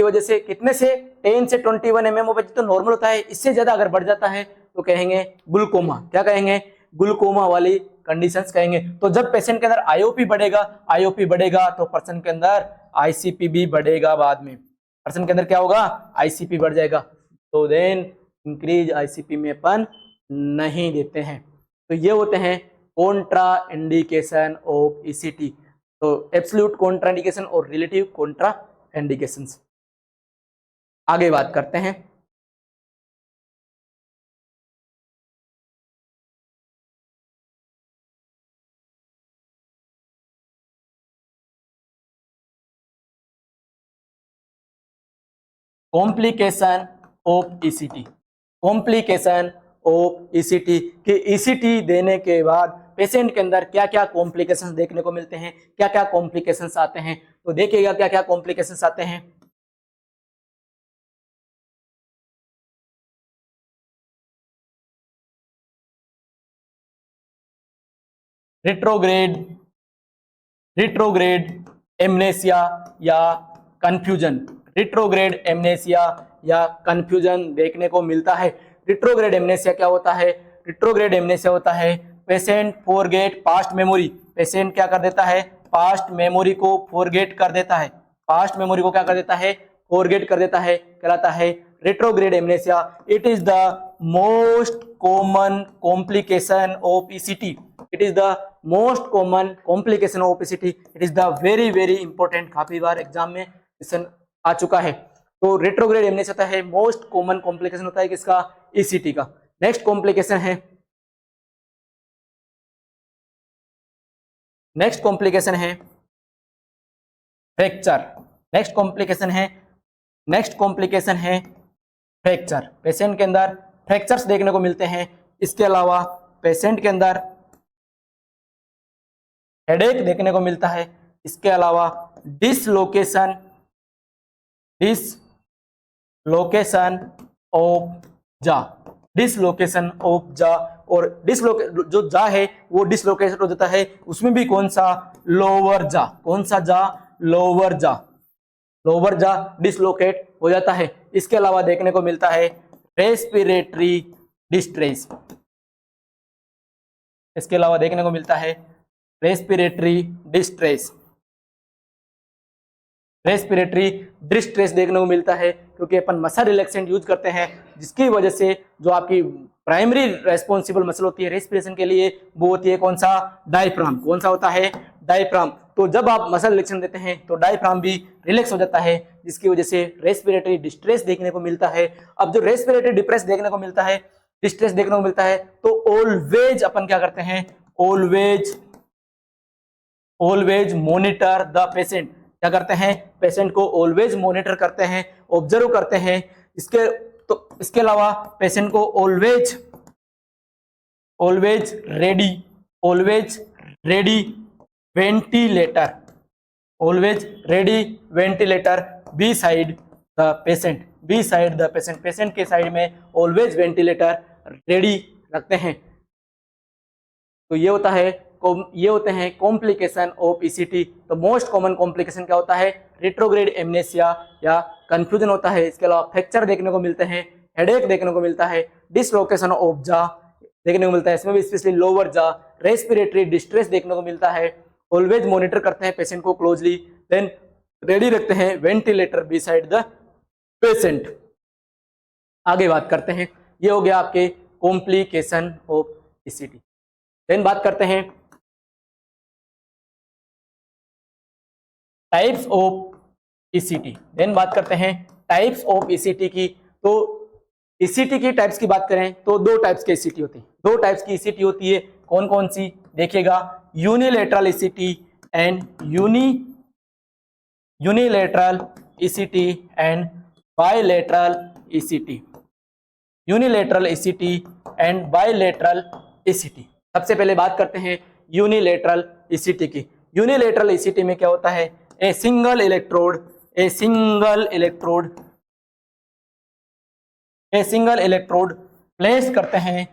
वजह से कितने से? 10 से 21 mm ऑफ Hg तो नॉर्मल होता है, इससे ज्यादा अगर बढ़ जाता है तो कहेंगे ग्लूकोमा। क्या कहेंगे? ग्लूकोमा वाली कंडीशंस कहेंगे। तो जब पेशेंट के अंदर आईओपी बढ़ेगा तो पर्सन के अंदर आईसीपी भी बढ़ेगा। बाद में पर्सन के अंदर क्या होगा? आईसीपी बढ़ जाएगा। तो देन इंक्रीज आईसीपी में अपन नहीं देते हैं। तो ये होते हैं कॉन्ट्रा इंडिकेशन ऑफ ईसीटी। तो एब्सोल्यूट कॉन्ट्रा इंडिकेशन और रिलेटिव कॉन्ट्रा इंडिकेशंस। आगे बात करते हैं complication of ECT, complication of ECT कि ईसीटी देने के बाद पेशेंट के अंदर क्या क्या कॉम्प्लिकेशंस देखने को मिलते हैं, क्या क्या कॉम्प्लिकेशंस आते हैं। तो देखिएगा क्या क्या कॉम्प्लिकेशंस आते हैं। रिट्रोग्रेड एमनेसिया या कंफ्यूजन, रिट्रोग्रेड एमनेसिया या कंफ्यूजन देखने को मिलता है। रिट्रोग्रेड एमनेसिया क्या होता है? रिट्रोग्रेड एमनेसिया होता है patient forget past memory, patient क्या कर देता है? पास्ट मेमोरी को फॉरगेट कर देता है, पास्ट मेमोरी को क्या कर देता है? फॉरगेट कर देता है, कहलाता है retrograde amnesia. It is the most common complication of ECT, it is the most common complication of obesity, it is the very important, काफी बार एग्जाम में क्वेश्चन आ चुका है। तो रेट्रोग्रेड एमनेसिया होता है मोस्ट कॉमन कॉम्प्लिकेशन होता है किसका? ईसीटी का। नेक्स्ट कॉम्प्लिकेशन है, नेक्स्ट कॉम्प्लिकेशन है फ्रैक्चर, नेक्स्ट कॉम्प्लिकेशन है, नेक्स्ट कॉम्प्लिकेशन है फ्रैक्चर। पेशेंट के अंदर फ्रैक्चर्स देखने को मिलते हैं। इसके अलावा पेशेंट के अंदर हेडेक देखने को मिलता है। इसके अलावा डिसलोकेशन ऑफ जा, डिसलोकेशन ऑफ जा, और जो जा है वो डिसलोकेशन हो जाता है, उसमें भी कौन सा? लोअर जा। कौन सा जा? लोअर जा, लोअर जा डिसलोकेट हो जाता है। इसके अलावा देखने को मिलता है रेस्पिरेटरी डिस्ट्रेस, इसके अलावा देखने को मिलता है रेस्पिरेटरी डिस्ट्रेस, रेस्पिरेटरी डिस्ट्रेस देखने को मिलता है क्योंकि अपन मसल रिलैक्सेंट यूज करते हैं, जिसकी वजह से जो आपकी प्राइमरी रेस्पॉन्सिबल मसल होती है रेस्पिरेशन के लिए वो होती है कौन सा? डायफ्राम। कौन सा होता है? डायफ्राम। तो जब आप मसल रिलैक्सेंट देते हैं तो डायफ्राम भी रिलैक्स हो जाता है, जिसकी वजह से रेस्पिरेटरी डिस्ट्रेस देखने को मिलता है। अब जो रेस्पिरेटरी डिस्ट्रेस देखने को मिलता है, डिस्ट्रेस देखने को मिलता है, तो ऑलवेज अपन क्या करते हैं? Always monitor the patient. क्या करते हैं? पेशेंट को ऑलवेज मॉनिटर करते हैं, ऑब्जर्व करते हैं। इसके अलावा पेशेंट को always ready ventilator beside the patient, patient के साइड में ऑलवेज वेंटिलेटर रेडी रखते हैं। तो ये होते हैं कॉम्प्लिकेशन ऑफ ईसीटी। तो मोस्ट कॉमन कॉम्प्लिकेशन क्या होता है? रिट्रोग्रेड एमनेसिया या कंफ्यूजन होता है। इसके अलावा फ्रैक्चर देखने को मिलते हैं, हेडेक देखने को मिलता है, डिसलोकेशन ऑफ जा देखने को मिलता है, इसमें भी स्पेशली लोअर जा, रेस्पिरेटरी डिस्ट्रेस देखने को मिलता है, ऑलवेज मॉनिटर करते हैं पेशेंट को क्लोजली, देन रेडी रखते हैं वेंटिलेटर बिसाइड द पेशेंट। आगे बात करते हैं, ये हो गया आपके कॉम्प्लिकेशन ऑफ ईसीटी। देन बात करते हैं टाइप्स ऑफ ईसीटी। देन बात करते हैं टाइप्स ऑफ ईसीटी की। तो ईसीटी की टाइप्स की बात करें तो दो टाइप्स की ईसीटी होती है, दो टाइप्स की ईसीटी होती है। कौन कौन सी? देखिएगा, unilateral ECT and unilateral ECT and bilateral ECT, unilateral ECT and bilateral ECT. सबसे पहले बात करते हैं यूनिलेटरल ईसीटी की। यूनिलेटरल ईसीटी में क्या होता है? ए सिंगल इलेक्ट्रोड प्लेस करते हैं,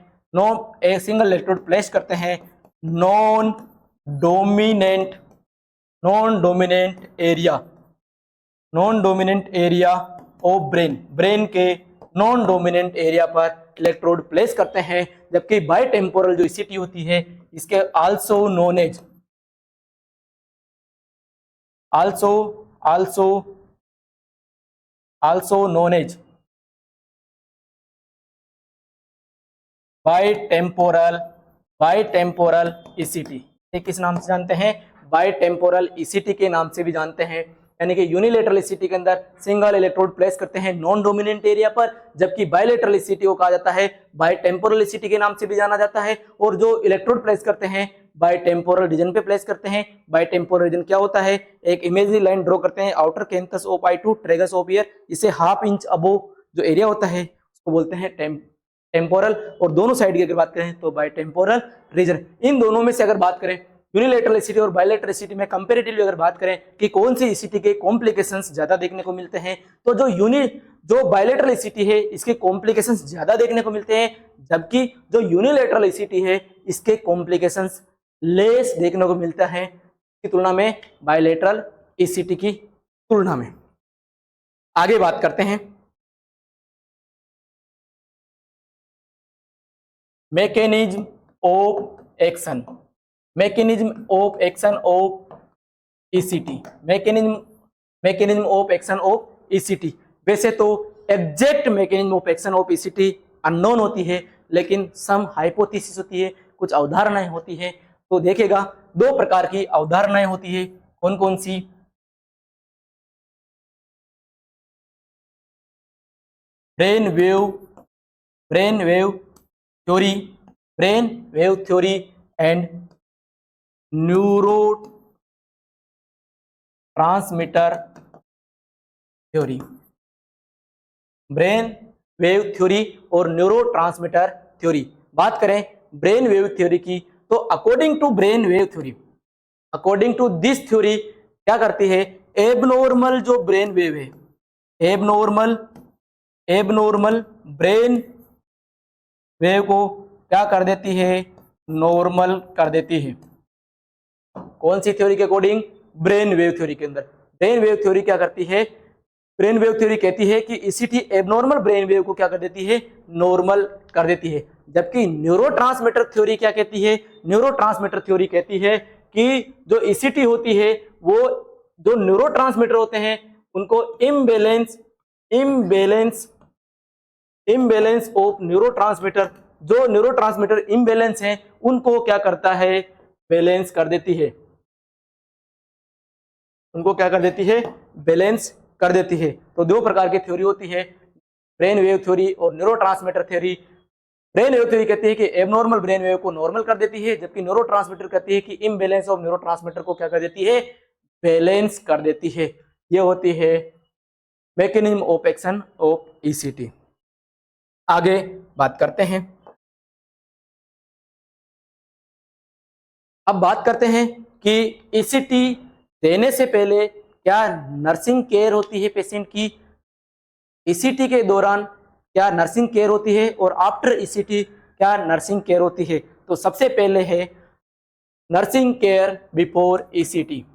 सिंगल इलेक्ट्रोड प्लेस करते हैं non dominant area of brain के नॉन डोमिनेंट एरिया पर इलेक्ट्रोड प्लेस करते हैं। जबकि बायटेम्पोरल जो ईसीटी होती है इसके आल्सो नोन एज बायटेम्पोरल ईसीटी, किस नाम से जानते हैं? बायटेम्पोरल ईसीटी के नाम से भी जानते हैं। यानी कि यूनिलेटरल ईसीटी के अंदर सिंगल इलेक्ट्रोड प्लेस करते हैं नॉन डोमिनेंट एरिया पर, जबकि बायलेटरल ईसीटी को कहा जाता है बायटेम्पोरल ईसीटी के नाम से भी जाना जाता है। और जो इलेक्ट्रोड प्लेस करते हैं बाय टेम्पोरल रीजन पे प्लेस करते हैं। बाय टेम्पोरल रीजन क्या होता है, एक इमेजिनरी लाइन ड्रॉ करते हैं outer canthus of eye to tragus of ear, इसे हाफ इंच अबोव जो एरिया होता है उसको बोलते हैं टेम्पोरल। और दोनों साइड की अगर बात करें तो बाय टेम्पोरल रीजन। इन दोनों में से अगर बात करें यूनिलैटरल ईसीटी और बायलैटरल ईसीटी में कंपैरेटिवली अगर बात करें कि कौन सी ईसीटी के कॉम्प्लिकेशंस ज्यादा देखने को मिलते हैं, तो जो बायलैटरल ईसीटी है इसके कॉम्प्लिकेशंस ज्यादा देखने को मिलते हैं, जबकि जो यूनिलैटरल ईसीटी है इसके कॉम्प्लिकेशंस लेस देखने को मिलता है की तुलना में बायलैटरल ईसीटी की तुलना में। आगे बात करते हैं mechanism of action, mechanism of action of ECT, mechanism of action of ECT. वैसे तो exact mechanism of action of ECT unknown होती है, लेकिन सम हाइपोथेसिस होती है, कुछ अवधारणाएं होती है। तो देखेगा दो प्रकार की अवधारणाएं होती है, कौन कौन सी, brain wave theory and neurotransmitter theory, brain wave theory और न्यूरो ट्रांसमीटर थ्योरी। बात करें ब्रेन वेव थ्योरी की, तो according to brain wave theory, according to this theory क्या करती है, एबनॉर्मल जो ब्रेन वेव है, एबनॉर्मल ब्रेन वेव को क्या कर देती है, नॉर्मल कर देती है। कौन सी थ्योरी के अकॉर्डिंग, ब्रेन वेव थ्योरी के अंदर। ब्रेन वेव थ्योरी क्या करती है, ब्रेन वेव थ्योरी कहती है कि ईसीटी एबनॉर्मल ब्रेन वेव को क्या कर देती है, नॉर्मल कर देती है। जबकि न्यूरोट्रांसमीटर थ्योरी क्या कहती है, न्यूरोट्रांसमीटर थ्योरी कहती है कि जो ईसीटी होती है वो जो न्यूरोट्रांसमीटर होते हैं उनको इम्बैलेंस ऑफ न्यूरोट्रांसमीटर, जो न्यूरोट्रांसमीटर इम्बैलेंस हैं उनको क्या करता है, बैलेंस कर देती है, उनको क्या कर देती है, बैलेंस कर देती है। तो दो प्रकार की थ्योरी होती है, ब्रेन वेव थ्योरी और neurotransmitter theory. Brain wave theory कहती है कि एबनॉर्मल ब्रेन वेव को नॉर्मल कर देती है, जबकि न्यूरोट्रांसमीटर कहती है कि इम्बैलेंस ऑफ न्यूरोट्रांसमीटर को क्या कर देती है, बैलेंस कर देती है। ये होती है mechanism of action of ECT. आगे बात करते हैं, अब बात करते हैं कि ईसीटी देने से पहले क्या नर्सिंग केयर होती है पेशेंट की, ईसीटी के दौरान क्या नर्सिंग केयर होती है, और आफ्टर ईसीटी क्या नर्सिंग केयर होती है। तो सबसे पहले है nursing care before ECT,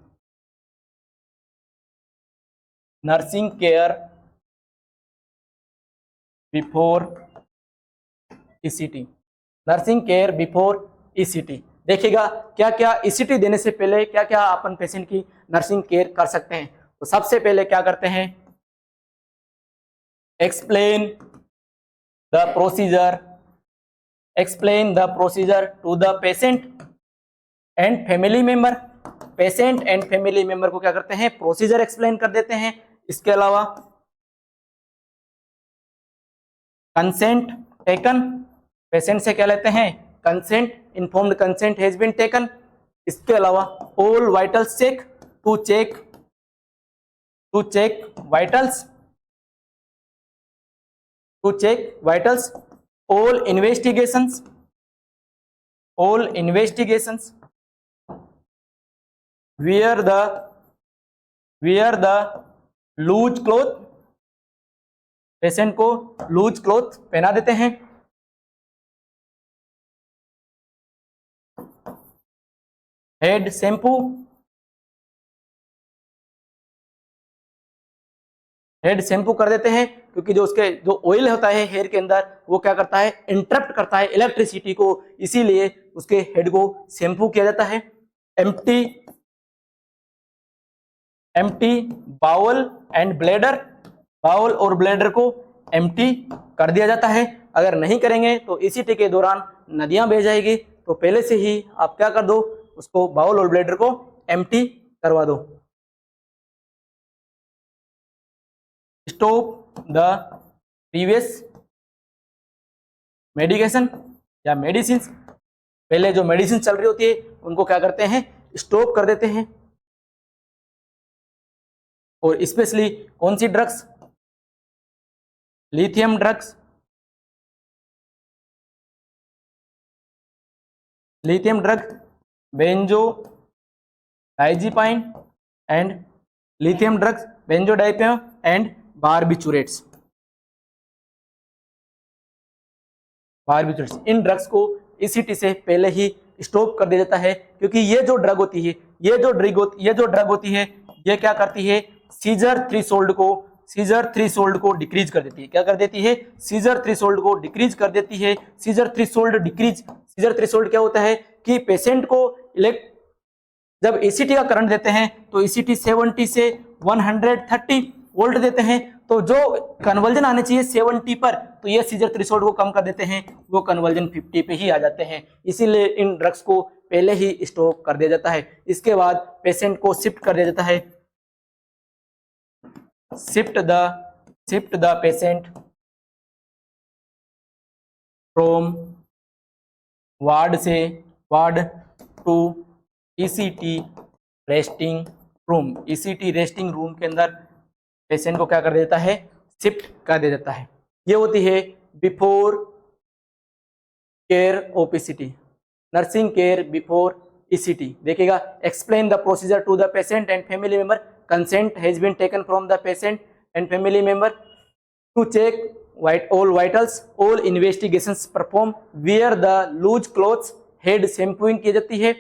nursing care before ECT, nursing care before ECT. देखिएगा क्या क्या ईसीटी देने से पहले क्या क्या अपन पेशेंट की नर्सिंग केयर कर सकते हैं। तो सबसे पहले क्या करते हैं, explain the procedure to the patient and family member. Patient and family member को क्या करते हैं, प्रोसीजर एक्सप्लेन कर देते हैं। इसके अलावा कंसेंट टेकन, पेशेंट से क्या लेते हैं, consent, informed consent has been taken. इसके अलावा all vitals check, to check vitals, all investigations, wear the loose cloth, patient को लूज क्लॉथ पहना देते हैं। हेड शैम्पू कर देते हैं, क्योंकि जो उसके जो ऑयल होता है हेयर के अंदर वो क्या करता है, इंटरप्ट करता है इलेक्ट्रिसिटी को, इसीलिए उसके हेड को शैम्पू किया जाता है। Empty bowel and bladder, bowel और ब्लैडर को एम्प्टी कर दिया जाता है। अगर नहीं करेंगे तो ईसीटी के दौरान नदियां बह जाएगी, तो पहले से ही आप क्या कर दो, उसको बाउल और ब्लैडर को एम्प्टी करवा दो। स्टॉप द प्रीवियस मेडिकेशन या मेडिसिन, पहले जो मेडिसिन चल रही होती है उनको क्या करते हैं, स्टॉप कर देते हैं। और स्पेशली कौन सी drugs, lithium drugs, lithium drugs, benzodiazepine and lithium drugs, benzodiazepine and barbiturates. Barbiturates, इन ड्रग्स को ईसीटी से पहले ही स्टॉप कर दिया जाता है, क्योंकि ये जो ड्रग होती है, ये जो ड्रग होती है, ये क्या करती है, सीजर थ्रेशोल्ड को डिक्रीज कर देती है। क्या कर देती है, सीजर थ्रेशोल्ड को डिक्रीज कर देती है। सीजर थ्रेशोल्ड क्या होता है कि पेशेंट को जब ईसीटी का करंट देते हैं तो ईसीटी 70 से 130 वोल्ट देते हैं, तो जो कन्वर्जन आने चाहिए 70 पर, तो ये सीजर थ्रेशोल्ड को कम कर देते हैं, वो कन्वर्जन 50 पे ही आ जाते हैं। इसीलिए इन ड्रग्स को पहले ही स्टॉप कर दिया जाता है। इसके बाद पेशेंट को शिफ्ट कर दिया जाता है, shift the patient from ward to ECT resting room. ECT resting room के अंदर पेशेंट को क्या कर देता है, शिफ्ट कर दिया जाता है। ये होती है before care of ECT, nursing care before ECT. देखिएगा, explain the procedure to the patient and family member, consent has been taken from the patient and family member to check all vitals, all investigations perform, wear the loose clothes, head shampooing की जाती है,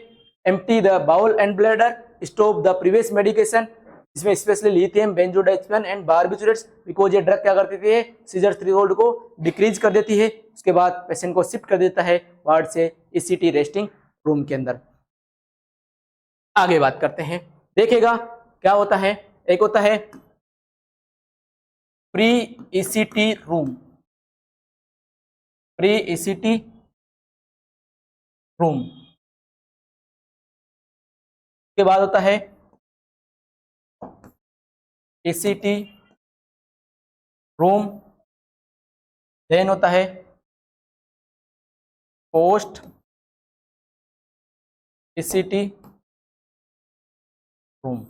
empty the bowel and bladder, stop the previous medication, इसमें specially lithium, benzodiazepine and barbiturates, because ये drug क्या करती है, scissor threshold को decrease कर देती है। उसके बाद पेशेंट को शिफ्ट कर देता है वार्ड से ईसीटी रेस्टिंग रूम के अंदर। आगे बात करते हैं, देखिएगा क्या होता है, एक होता है pre ECT room, pre ECT room के बाद होता है ईसीटी रूम, देन होता है पोस्ट ईसीटी रूम।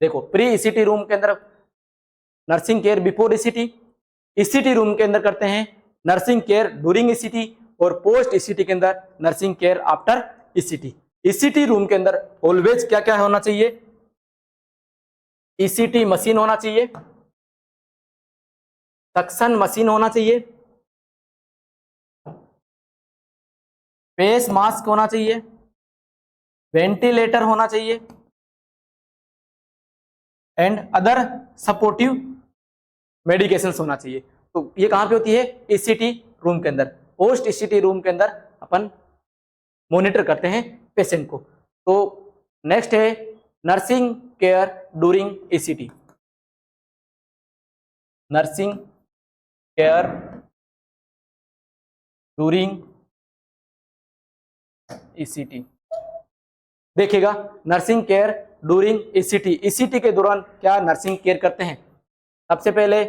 देखो, प्री ईसीटी रूम के अंदर nursing care before ECT, ECT room के अंदर करते हैं नर्सिंग केयर ड्यूरिंग ईसीटी, और पोस्ट ईसीटी के अंदर nursing care after ECT. ECT room के अंदर ऑलवेज क्या क्या होना चाहिए, ईसीटी मशीन होना चाहिए, सक्शन मशीन होना चाहिए, फेस मास्क होना चाहिए, वेंटिलेटर होना चाहिए एंड अदर सपोर्टिव मेडिकेशंस होना चाहिए। तो ये कहां पे होती है, ईसीटी रूम के अंदर। पोस्ट ईसीटी रूम के अंदर अपन मॉनिटर करते हैं पेशेंट को। तो नेक्स्ट है nursing care during ECT, nursing care during ECT. देखिएगा, nursing care during ECT, ECT के दौरान क्या नर्सिंग केयर करते हैं। सबसे पहले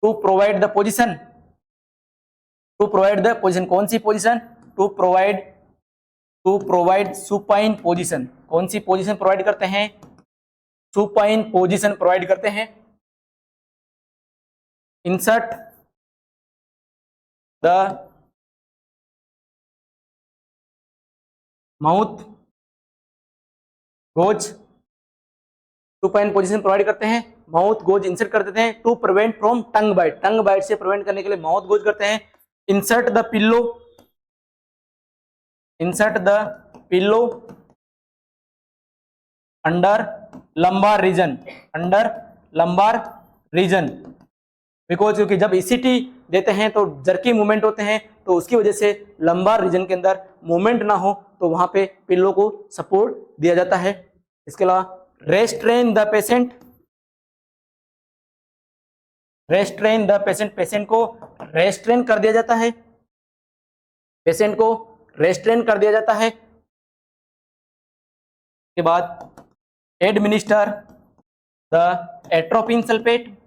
टू प्रोवाइड द पोजीशन, कौन सी position, to provide supine position. कौन सी पोजीशन प्रोवाइड करते हैं, सुपाइन पोजीशन प्रोवाइड करते हैं। Insert the mouth gauze, supine position provide करते हैं, माउथ गोज इंसर्ट कर देते हैं। To prevent from tongue bite से प्रिवेंट करने के लिए माउथ गोज करते हैं। Insert the pillow under lumbar region, because क्योंकि जब ईसीटी देते हैं तो जर्की मूवमेंट होते हैं, तो उसकी वजह से लंबार रीजन के अंदर मूवमेंट ना हो, तो वहां पे पिल्लो को सपोर्ट दिया जाता है। इसके अलावा रेस्ट्रेन द पेशेंट, पेशेंट को रेस्ट्रेन कर दिया जाता है, के बाद administer the atropine sulphate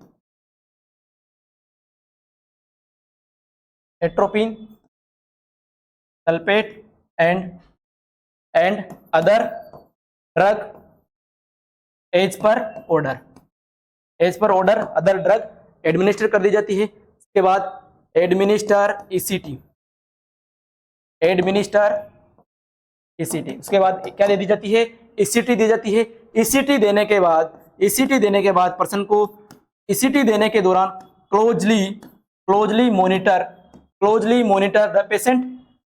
and other drug as per order, as per order other drug administer कर दी जाती है। उसके बाद एडमिनिस्टर ईसीटी, एडमिनिस्टर ईसीटी। उसके बाद क्या दे दी जाती है, ईसीटी दी जाती है। ईसीटी देने के बाद, ईसीटी देने के बाद पर्सन को ईसीटी देने के दौरान closely monitor the patient,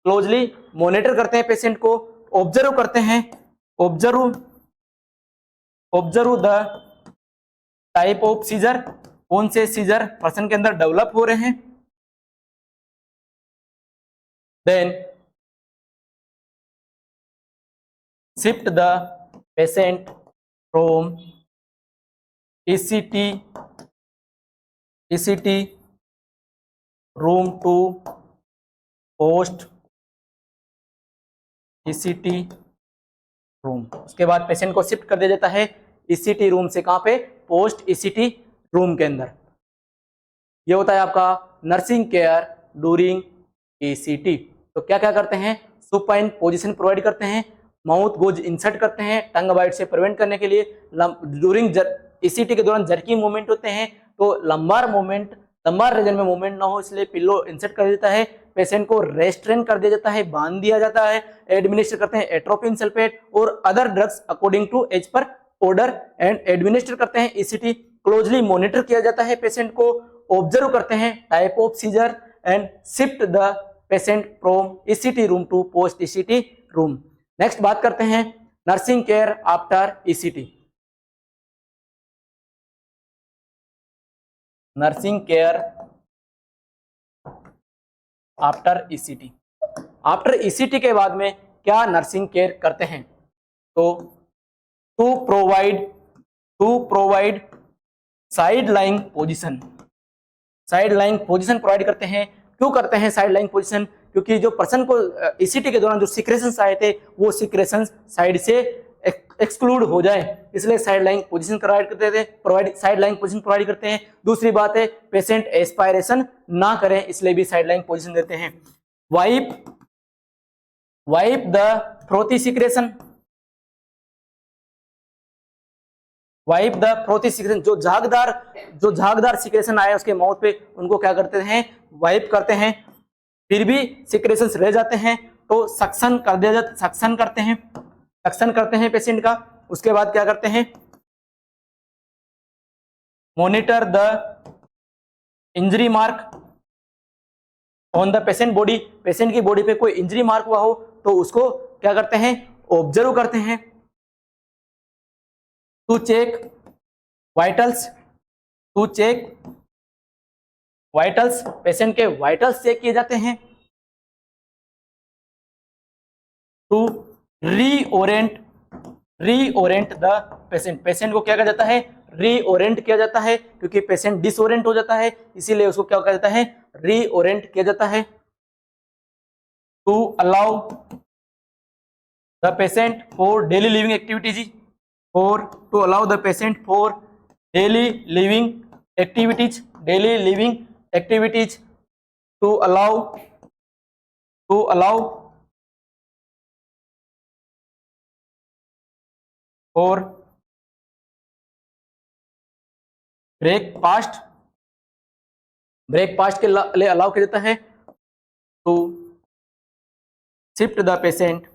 closely monitor करते हैं पेशेंट को, ऑब्जर्व करते हैं, observe the type of seizure, कौन से सीजर पर्सन के अंदर डेवलप हो रहे हैं। Then shift the patient from ECT room to post ECT room. उसके बाद पेशेंट को शिफ्ट कर दिया जाता है ECT रूम से कहां पे, पोस्ट ECT रूम के अंदर। ये होता है आपका नर्सिंग केयर ड्यूरिंग ECT। तो क्या क्या करते हैं, सुपाइन पोजीशन प्रोवाइड करते हैं, माउथ गोज इंसर्ट करते हैं टंग बाइट से प्रिवेंट करने के लिए। ड्यूरिंग ECT के दौरान जर्की मूवमेंट होते हैं, तो लंबार रीजन में मूवमेंट ना हो इसलिए पिल्लो इंसर्ट कर देता है। पेशेंट को रेस्ट्रेन कर दिया जाता है, बांध दिया जाता है। एडमिनिस्टर करते हैं एट्रोपिन सल्फेट और other drugs according to as per order and administer करते हैं ECT। क्लोजली मॉनिटर किया जाता है पेशेंट को, ऑब्जर्व करते हैं type of seizure and shift the patient from ECT room to post ECT room. Next बात करते हैं nursing care after ECT। Nursing care after ECT। After ECT के बाद में क्या नर्सिंग केयर करते हैं, तो to provide side lying position, side lying position provide करते हैं। क्यों करते हैं साइड लाइंग पोजीशन, क्योंकि जो पर्सन को ECT के दौरान जो सिक्रेशंस आए थे वो सिक्रेशंस साइड से एक्सक्लूड हो जाए, इसलिए साइड लाइंग पोजीशन प्रोवाइड करते थे, साइड लाइंग पोजीशन प्रोवाइड करते हैं। दूसरी बात है पेशेंट एस्पायरेशन ना करें, इसलिए भी साइड लाइंग पोजीशन देते हैं। Wipe the frothy secretion, wipe the frothy secretion, जो झागदार सिक्रेशन आए उसके माउथ पे, उनको क्या करते हैं, वाइप करते हैं। फिर भी सिक्रेशंस रह जाते हैं तो सक्शन कर दिया जाता, सक्शन करते हैं पेशेंट का। उसके बाद क्या करते हैं, monitor the injury mark on the patient body, patient की बॉडी पे कोई इंजरी मार्क हुआ हो तो उसको क्या करते हैं, ऑब्जर्व करते हैं। टू चेक वाइटल्स, पेशेंट के वाइटल्स चेक किए जाते हैं। टू रीओरेंट द पेशेंट, पेशेंट को क्या कहा जाता है, रीओरेंट किया जाता है, क्योंकि पेशेंट डिसओरेंट हो जाता है इसीलिए उसको क्या कहा जाता है, रीओरेंट किया जाता है। To allow the patient for daily living activities, to allow the patient for daily living activities, to allow और ब्रेकफास्ट के लिए अलाउ किया जाता है। To shift the patient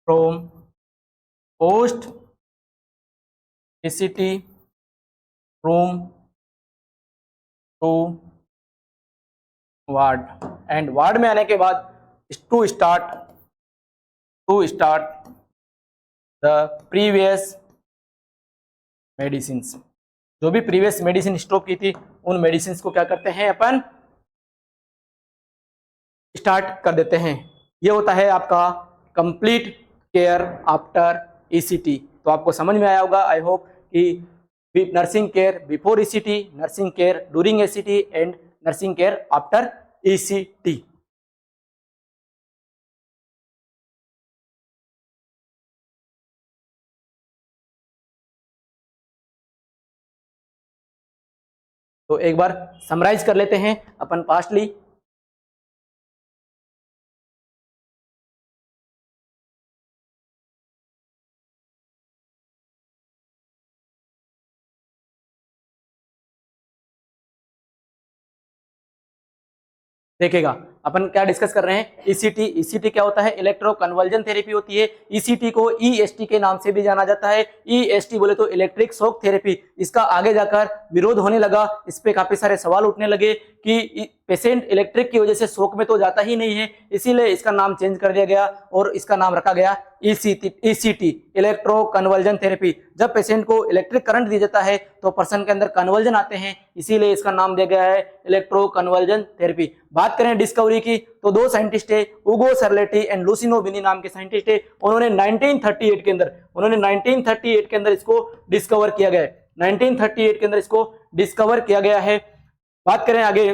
from post ECT room to ward, and ward में आने के बाद to start the previous medicine, जो भी प्रीवियस मेडिसिन स्टॉप की थी उन मेडिसिन को क्या करते हैं, अपन स्टार्ट कर देते हैं। ये होता है आपका कंप्लीट केयर आफ्टर ECT। तो आपको समझ में आया होगा, आई होप कि nursing care before ECT, nursing care during ECT and nursing care after ECT। तो एक बार समराइज कर लेते हैं अपन पास्टली। देखेगा। अपन क्या डिस्कस कर रहे हैं, ईसीटी। ईसीटी क्या होता है, इलेक्ट्रो कन्वर्जन थेरेपी होती है। ईसीटी को ईएसटी के नाम से भी जाना जाता है। ईएसटी बोले तो इलेक्ट्रिक शॉक थेरेपी। इसका आगे जाकर विरोध होने लगा, इस पे काफी सारे सवाल उठने लगे कि पेशेंट इलेक्ट्रिक की वजह से शॉक में तो जाता ही नहीं है, इसीलिए इसका नाम चेंज कर दिया गया और इसका नाम रखा गया ईसीटी, इलेक्ट्रो कन्वर्जन थेरेपी। जब पेशेंट को इलेक्ट्रिक करंट दिया जाता है तो पर्सन के अंदर कन्वर्जन आते हैं, इसीलिए इसका नाम दिया गया है इलेक्ट्रो कन्वर्जन थेरेपी। बात करें डिस्कवरी की तो दो साइंटिस्ट है, उगो सर्लेटी एंड लुसिनो विनी नाम के साइंटिस्ट है। उन्होंने 1938 के अंदर इसको डिस्कवर किया गया है। 1938 के अंदर इसको डिस्कवर किया गया है। बात करें आगे,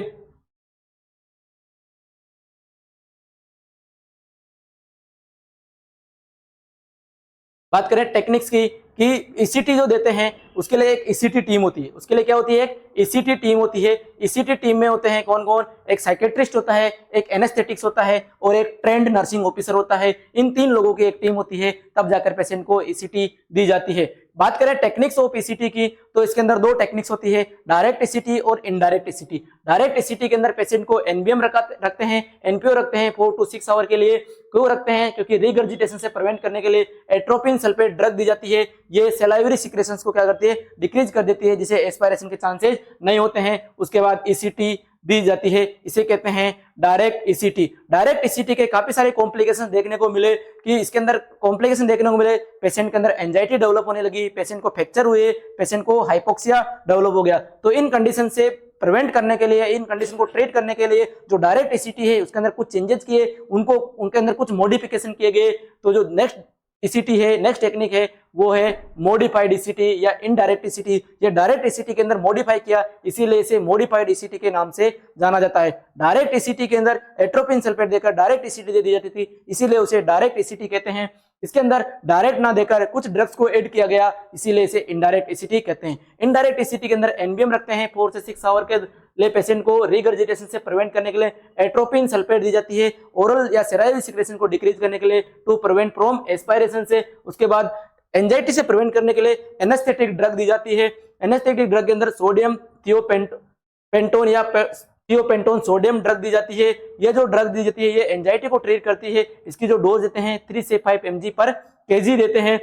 बात करें टेक्निक्स की कि ईसीटी जो देते हैं उसके लिए एक ईसीटी टीम होती है। उसके लिए क्या होती है, एक ईसीटी टीम होती है। ईसीटी टीम में होते हैं कौन कौन, एक साइकेट्रिस्ट होता है, एक एनेस्थेटिक्स होता है और एक ट्रेंड नर्सिंग ऑफिसर होता है। इन 3 लोगों की एक टीम होती है, तब जाकर पेशेंट को ईसीटी दी जाती है। बात करें टेक्निक्स ऑफ ईसीटी की तो इसके अंदर 2 टेक्निक्स होती है, डायरेक्ट ईसीटी और इनडायरेक्ट ईसीटी। डायरेक्ट ईसीटी के अंदर पेशेंट को एनबीएम रखते हैं, एनपीओ रखते हैं 4 to 6 आवर के लिए। क्यों रखते हैं, क्योंकि रिगर्जिटेशन से प्रिवेंट करने के लिए एट्रोपिन सल्फेट ड्रग दी जाती है। ये सलाइवरी सिक्रेशंस को क्या करती है, डिक्रीज कर देती है, जिसे एस्पायरेशन के चांसेस नहीं होते हैं। उसके बाद ईसीटी दी जाती है, इसे कहते हैं डायरेक्ट ईसीटी। डायरेक्ट ईसीटी के काफी सारे कॉम्प्लिकेशन देखने को मिले कि इसके अंदर कॉम्प्लिकेशन देखने को मिले, पेशेंट के अंदर एंजाइटी डेवलप होने लगी, पेशेंट को फ्रैक्चर हुए, पेशेंट को हाइपोक्सिया डेवलप हो गया। तो इन कंडीशन से प्रिवेंट करने के लिए, इन कंडीशन को ट्रीट करने के लिए जो डायरेक्ट ईसीटी है उसके अंदर कुछ चेंजेस किए, उनके अंदर कुछ मॉडिफिकेशन किए गए। तो जो नेक्स्ट ईसीटी है, नेक्स्ट टेक्निक है, वो है मॉडिफाइड ईसीटी या इनडायरेक्ट ईसीटी। ये डायरेक्ट ईसीटी के अंदर मॉडिफाई किया, इसीलिए इसे मॉडिफाइड ईसीटी के नाम से जाना जाता है। डायरेक्ट ईसीटी के अंदर एट्रोपिन सल्फेट देकर डायरेक्ट ईसीटी दे दी जाती थी, इसीलिए उसे डायरेक्ट ईसीटी कहते हैं। इसके अंदर डायरेक्ट ना देकर कुछ ड्रग्स को ऐड किया गया, इसीलिए इसे इनडायरेक्ट ईसीटी कहते हैं। इनडायरेक्ट ईसीटी के अंदर एनबीएम रखते हैं 4 से 6 आवर के लिए, पेशेंट को रिगर्जिटेशन से प्रिवेंट करने के लिए एट्रोपिन सल्फेट दी जाती है, ओरल या सेराइल सिक्रेशन को डिक्रीज करने के लिए, टू प्रिवेंट फ्रॉम एस्पायरेशन से। उसके बाद एंजाइटी से प्रिवेंट करने के लिए एनेस्थेटिक ड्रग दी जाती है। एनेस्थेटिक ड्रग के अंदर सोडियम थियोपेंटोन या थियोपेंटोन सोडियम ड्रग दी जाती है। ये जो ड्रग दी जाती है ये एंजाइटी को ट्रीट करती है। इसकी जो डोज देते हैं 3 से 5 mg पर kg देते हैं।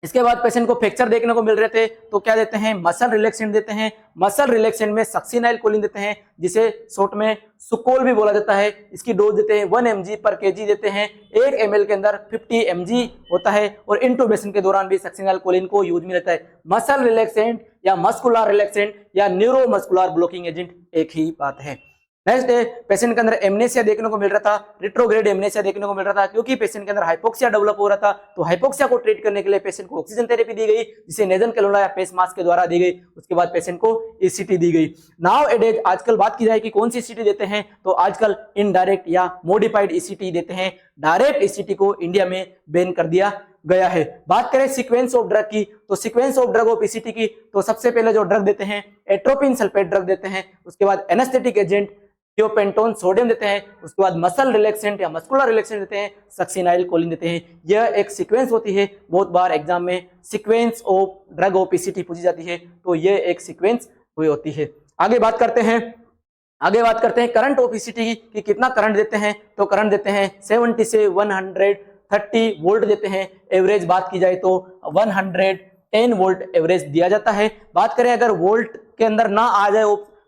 इसके बाद पेशेंट को फ्रैक्चर देखने को मिल रहे थे तो क्या देते हैं, मसल रिलैक्सेंट देते हैं। मसल रिलैक्सेंट में सक्सिनाइल कोलिन देते हैं, जिसे शॉर्ट में सुकोल भी बोला जाता है। इसकी डोज देते हैं 1 mg पर kg देते हैं। 1 ml के अंदर 50 mg होता है और इंटूबेशन के दौरान भी सक्सिनाइल कोलिन को यूज में रहता है। मसल रिलैक्सेंट या मस्कुलर रिलैक्सेंट या न्यूरोमस्कुलर ब्लॉकिंग एजेंट एक ही बात है। नेक्स्ट है, पेशेंट के अंदर एमनेसिया देखने को मिल रहा था, रिट्रोग्रेड एमनेसिया देखने को मिल रहा था, क्योंकि पेशेंट के अंदर हाइपोक्सिया डेवलप हो रहा था। तो हाइपोक्सिया को ट्रीट करने के लिए पेशेंट को ऑक्सीजन थेरेपी दी गई, जिसे नेजल कैनुला या फेस मास्क के द्वारा दी गई। उसके बाद पेशेंट को ईसीटी दी गई। नाउ एडेज आजकल बात की जाए कि कौन सी ईसीटी देते हैं, तो आजकल इनडायरेक्ट या मॉडिफाइड ईसीटी देते हैं। डायरेक्ट ईसीटी को इंडिया में बैन कर दिया गया है। बात करें सीक्वेंस ऑफ ड्रग की, तो sequence of drug of ECT की, तो सबसे पहले जो ड्रग देते हैं एट्रोपिन सल्फेट ड्रग देते हैं। उसके बाद एनेस्थेटिक एजेंट थियोपेंटोन सोडियम देते हैं। उसके बाद मसल रिलैक्सेंट या मस्कुलर रिलैक्सेंट देते हैं, सक्सिनाइल कोलिन देते हैं। यह एक सीक्वेंस होती है, बहुत बार एग्जाम में sequence of drug of ECT पूछी जाती है, तो यह एक सीक्वेंस हुई होती है। आगे बात करते हैं करंट ऑफ ईसीटी की कितना करंट देते हैं, तो करंट देते हैं 70 से 130 वोल्ट देते हैं। एवरेज बात की जाए तो 110 वोल्ट एवरेज दिया जाता है। बात करें अगर वोल्ट के अंदर ना आ जाए,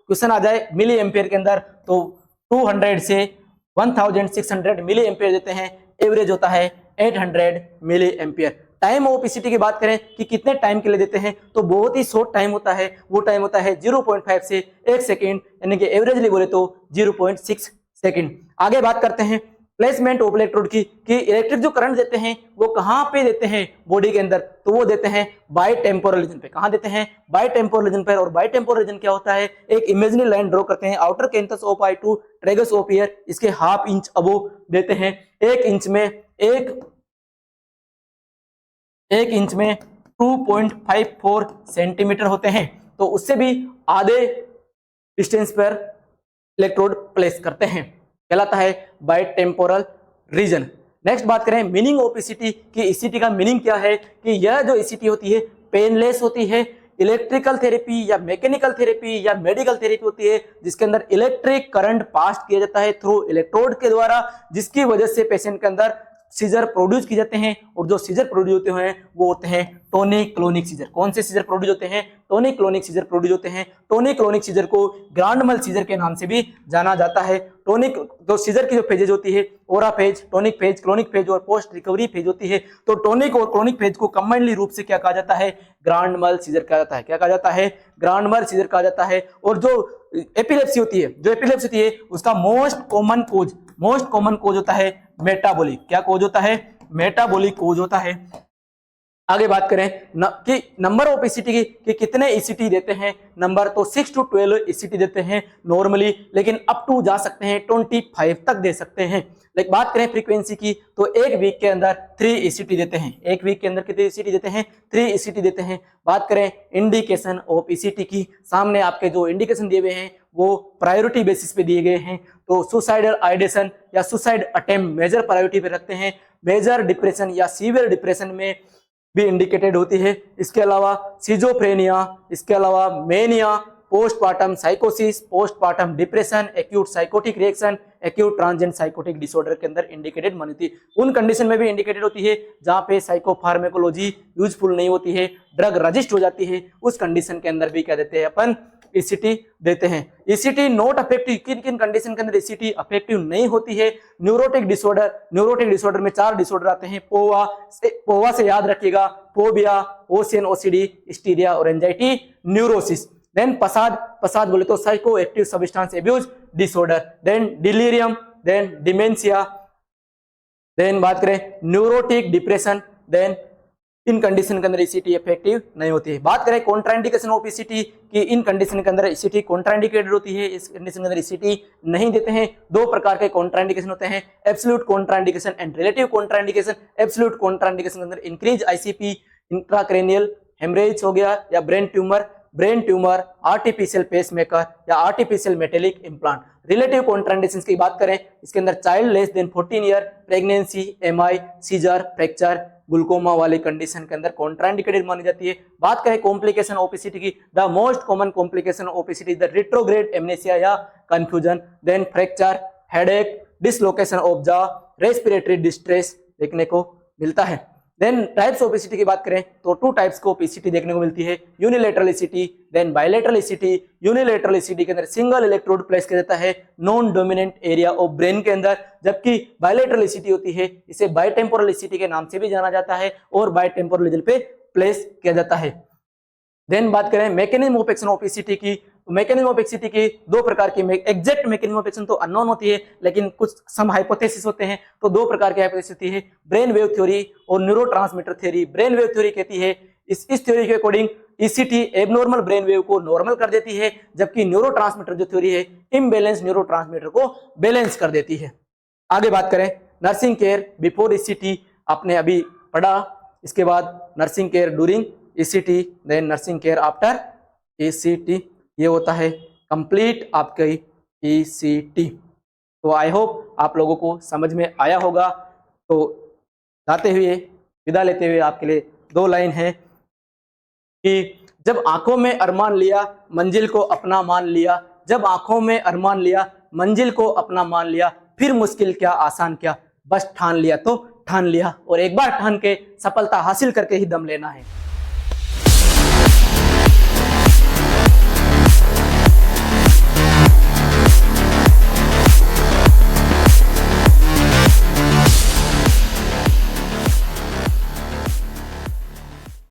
क्वेश्चन आ जाए मिली एम्पियर के अंदर, तो 200 से 1600 मिली एम्पियर देते हैं। एवरेज होता है 800 milliampere. Time of ECT की बात करें कि कितने टाइम के लिए देते हैं, तो बहुत ही शॉर्ट टाइम होता है। वो टाइम होता है 0.5 से 1 सेकेंड, यानी कि एवरेजली बोले तो 0.6 सेकेंड। आगे बात करते हैं प्लेसमेंट ऑफ इलेक्ट्रोड की, कि इलेक्ट्रिक जो करंट देते हैं वो कहाँ पे देते हैं बॉडी के अंदर, तो वो देते हैं बाय टेम्पोरल रीजन पे। कहाँ देते हैं, बाय टेम्पोरल रीजन पर। और बाय टेम्पोरल रीजन क्या होता है, एक इमेजिनरी लाइन ड्रॉ करते हैं, outer canthus of eye to tragus of ear, इसके ½ इंच अबोव देते हैं। 1 इंच में 2.54 सेंटीमीटर होते हैं, तो उससे भी आधे डिस्टेंस पर इलेक्ट्रोड प्लेस करते हैं, कहलाता है बाय टेम्पोरल रीजन। नेक्स्ट बात करें मीनिंग ऑफ ईसीटी की, ईसीटी का मीनिंग क्या है, कि यह जो ईसीटी होती है पेनलेस होती है, इलेक्ट्रिकल थेरेपी या मैकेनिकल थेरेपी या मेडिकल थेरेपी होती है जिसके अंदर इलेक्ट्रिक करंट पास किया जाता है थ्रू इलेक्ट्रोड के द्वारा, जिसकी वजह से पेशेंट के अंदर सीजर प्रोड्यूस किए जाते हैं। और जो सीजर प्रोड्यूस होते हैं वो होते हैं टोनिक क्लोनिक सीजर। कौन से सीजर प्रोड्यूस होते हैं? टोनिक क्लोनिक सीजर प्रोड्यूस होते हैं। टोनिक क्लोनिक सीजर को ग्रांड मल सीजर के नाम से भी जाना जाता है। टोनिक जो सीजर की जो फेजेज होती है, aura phase, tonic phase, clonic phase और पोस्ट रिकवरी फेज होती है, तो टोनिक और क्लोनिक फेज को कंबाइनली रूप से क्या कहा जाता है? ग्रांड मल सीजर कहा जाता है। क्या कहा जाता है? ग्रांड मल सीजर कहा जाता है। और जो एपिलेप्सी होती है, उसका मोस्ट कॉमन कोज होता है मेटाबॉलिक। क्या कोज होता है? मेटाबॉलिक कोज होता है। आगे बात करें कि नंबर ऑफ ईसीटी कि कितने ईसीटी देते हैं। नंबर तो 6 to 12 ईसीटी देते हैं नॉर्मली, लेकिन अप टू जा सकते हैं 25 तक दे सकते हैं। लेकिन बात करें फ्रीक्वेंसी की तो एक वीक के अंदर 3 ईसीटी देते हैं। एक वीक के अंदर कितने ईसीटी देते हैं? 3 ईसीटी देते हैं। बात करें इंडिकेशन ऑफ ईसीटी की, सामने आपके जो इंडिकेशन दिए हुए हैं वो प्रायोरिटी बेसिस पे दिए गए हैं। तो सुसाइडल आइडेशन या सुसाइड अटेम्प्ट मेजर प्रायोरिटी पे रखते हैं। मेजर डिप्रेशन या सीवियर डिप्रेशन में भी इंडिकेटेड होती है। इसके अलावा सिजोफ्रेनिया, इसके अलावा मेनिया, पोस्टपार्टम साइकोसिस, postpartum depression, acute psychotic reaction, acute transient psychotic disorder के अंदर इंडिकेटेड मानी थी। उन कंडीशन में भी इंडिकेटेड होती है जहां पे साइकोफार्मेकोलॉजी यूजफुल नहीं होती है, ड्रग रजिस्ट हो जाती है, उस कंडीशन के अंदर भी क्या देते हैं अपन? ईसीटी देते हैं। ईसीटी नॉट अफेक्टिव, किन किन कंडीशन के अंदर ईसीटी अफेक्टिव नहीं होती है? न्यूरोटिक डिसऑर्डर में 4 डिसऑर्डर आते हैं। पोवा से याद रखिएगा, फोबिया, ओसियन ओसीडी, हिस्टीरिया और एंजाइटी न्यूरोसिस। देन पसाद बोले तो psycho active substance abuse disorder, then delirium, then dementia, then बात करें न्यूरोटिक डिप्रेशन, देन इन कंडीशन के अंदर ईसीटी इफेक्टिव नहीं होती है। बात करें कॉन्ट्राइंडिकेशन ऑफ ईसीटी कि इन कंडीशन के अंदर ईसीटी कॉन्ट्राइंडिकेटेड होती है, इस कंडीशन के अंदर ईसीटी नहीं देते हैं। 2 प्रकार के कॉन्ट्राइंडिकेशन होते हैं, absolute contraindication and relative contraindication. Absolute contraindication के अंदर इंक्रीज आईसीपी, इंट्राक्रेनियल हेमरेज हो गया या ब्रेन ट्यूमर, आर्टिफिशियल पेसमेकर या artificial metallic implant. Relative contraindications की बात करें, इसके अंदर child less than 14 year, pregnancy, MI, seizure, fracture, glaucoma वाली कंडीशन के अंदर कॉन्ट्राइंडिकेटेड मानी जाती है। बात करें कॉम्प्लिकेशन ऑफ ओबेसिटी की, the most common complication of obesity is the retrograde amnesia या confusion, then fracture, headache, dislocation of jaw, respiratory distress देखने को मिलता है। देन टाइप्स ऑफ ईसीटी की बात करें तो 2 टाइप्स को ईसीटी देखने को मिलती है, unilateral ECT, then bilateral ECT. Unilateral ECT के अंदर सिंगल इलेक्ट्रोड प्लेस किया जाता है non dominant area of brain के अंदर, जबकि बायलेटरल ईसीटी होती है इसे बायटेम्पोरल ईसीटी के नाम से भी जाना जाता है और बायटेम्पोरल लेवल पे प्लेस किया जाता है। देन बात करें mechanism of action of ECT की, मैकेनिज्म ऑफ ईसीटी की 2 प्रकार की, एग्जैक्ट मैकेनिज्म ऑफ एक्शन तो अननोन होती है, लेकिन कुछ सम हाइपोथेसिस होते हैं। तो 2 प्रकार की हाइपोथेसिस होती है, ब्रेन वेव थ्योरी और neurotransmitter theory. Brain wave theory कहती है इस थ्योरी के according ECT abnormal brain wave को नॉर्मल कर देती है, जबकि न्यूरोट्रांसमीटर जो थ्योरी है इम्बैलेंस न्यूरोट्रांसमीटर को बैलेंस कर देती है। आगे बात करें नर्सिंग केयर बिफोर ईसीटी, आपने अभी पढ़ा। इसके बाद nursing care during ECT, then nursing care after ECT, ये होता है कंप्लीट आपके ईसीटी। तो आई होप आप लोगों को समझ में आया होगा। तो जाते हुए विदा लेते हुए आपके लिए 2 लाइन है कि जब आंखों में अरमान लिया मंजिल को अपना मान लिया, जब आंखों में अरमान लिया मंजिल को अपना मान लिया, फिर मुश्किल क्या आसान क्या, बस ठान लिया तो ठान लिया, और एक बार ठान के सफलता हासिल करके ही दम लेना है।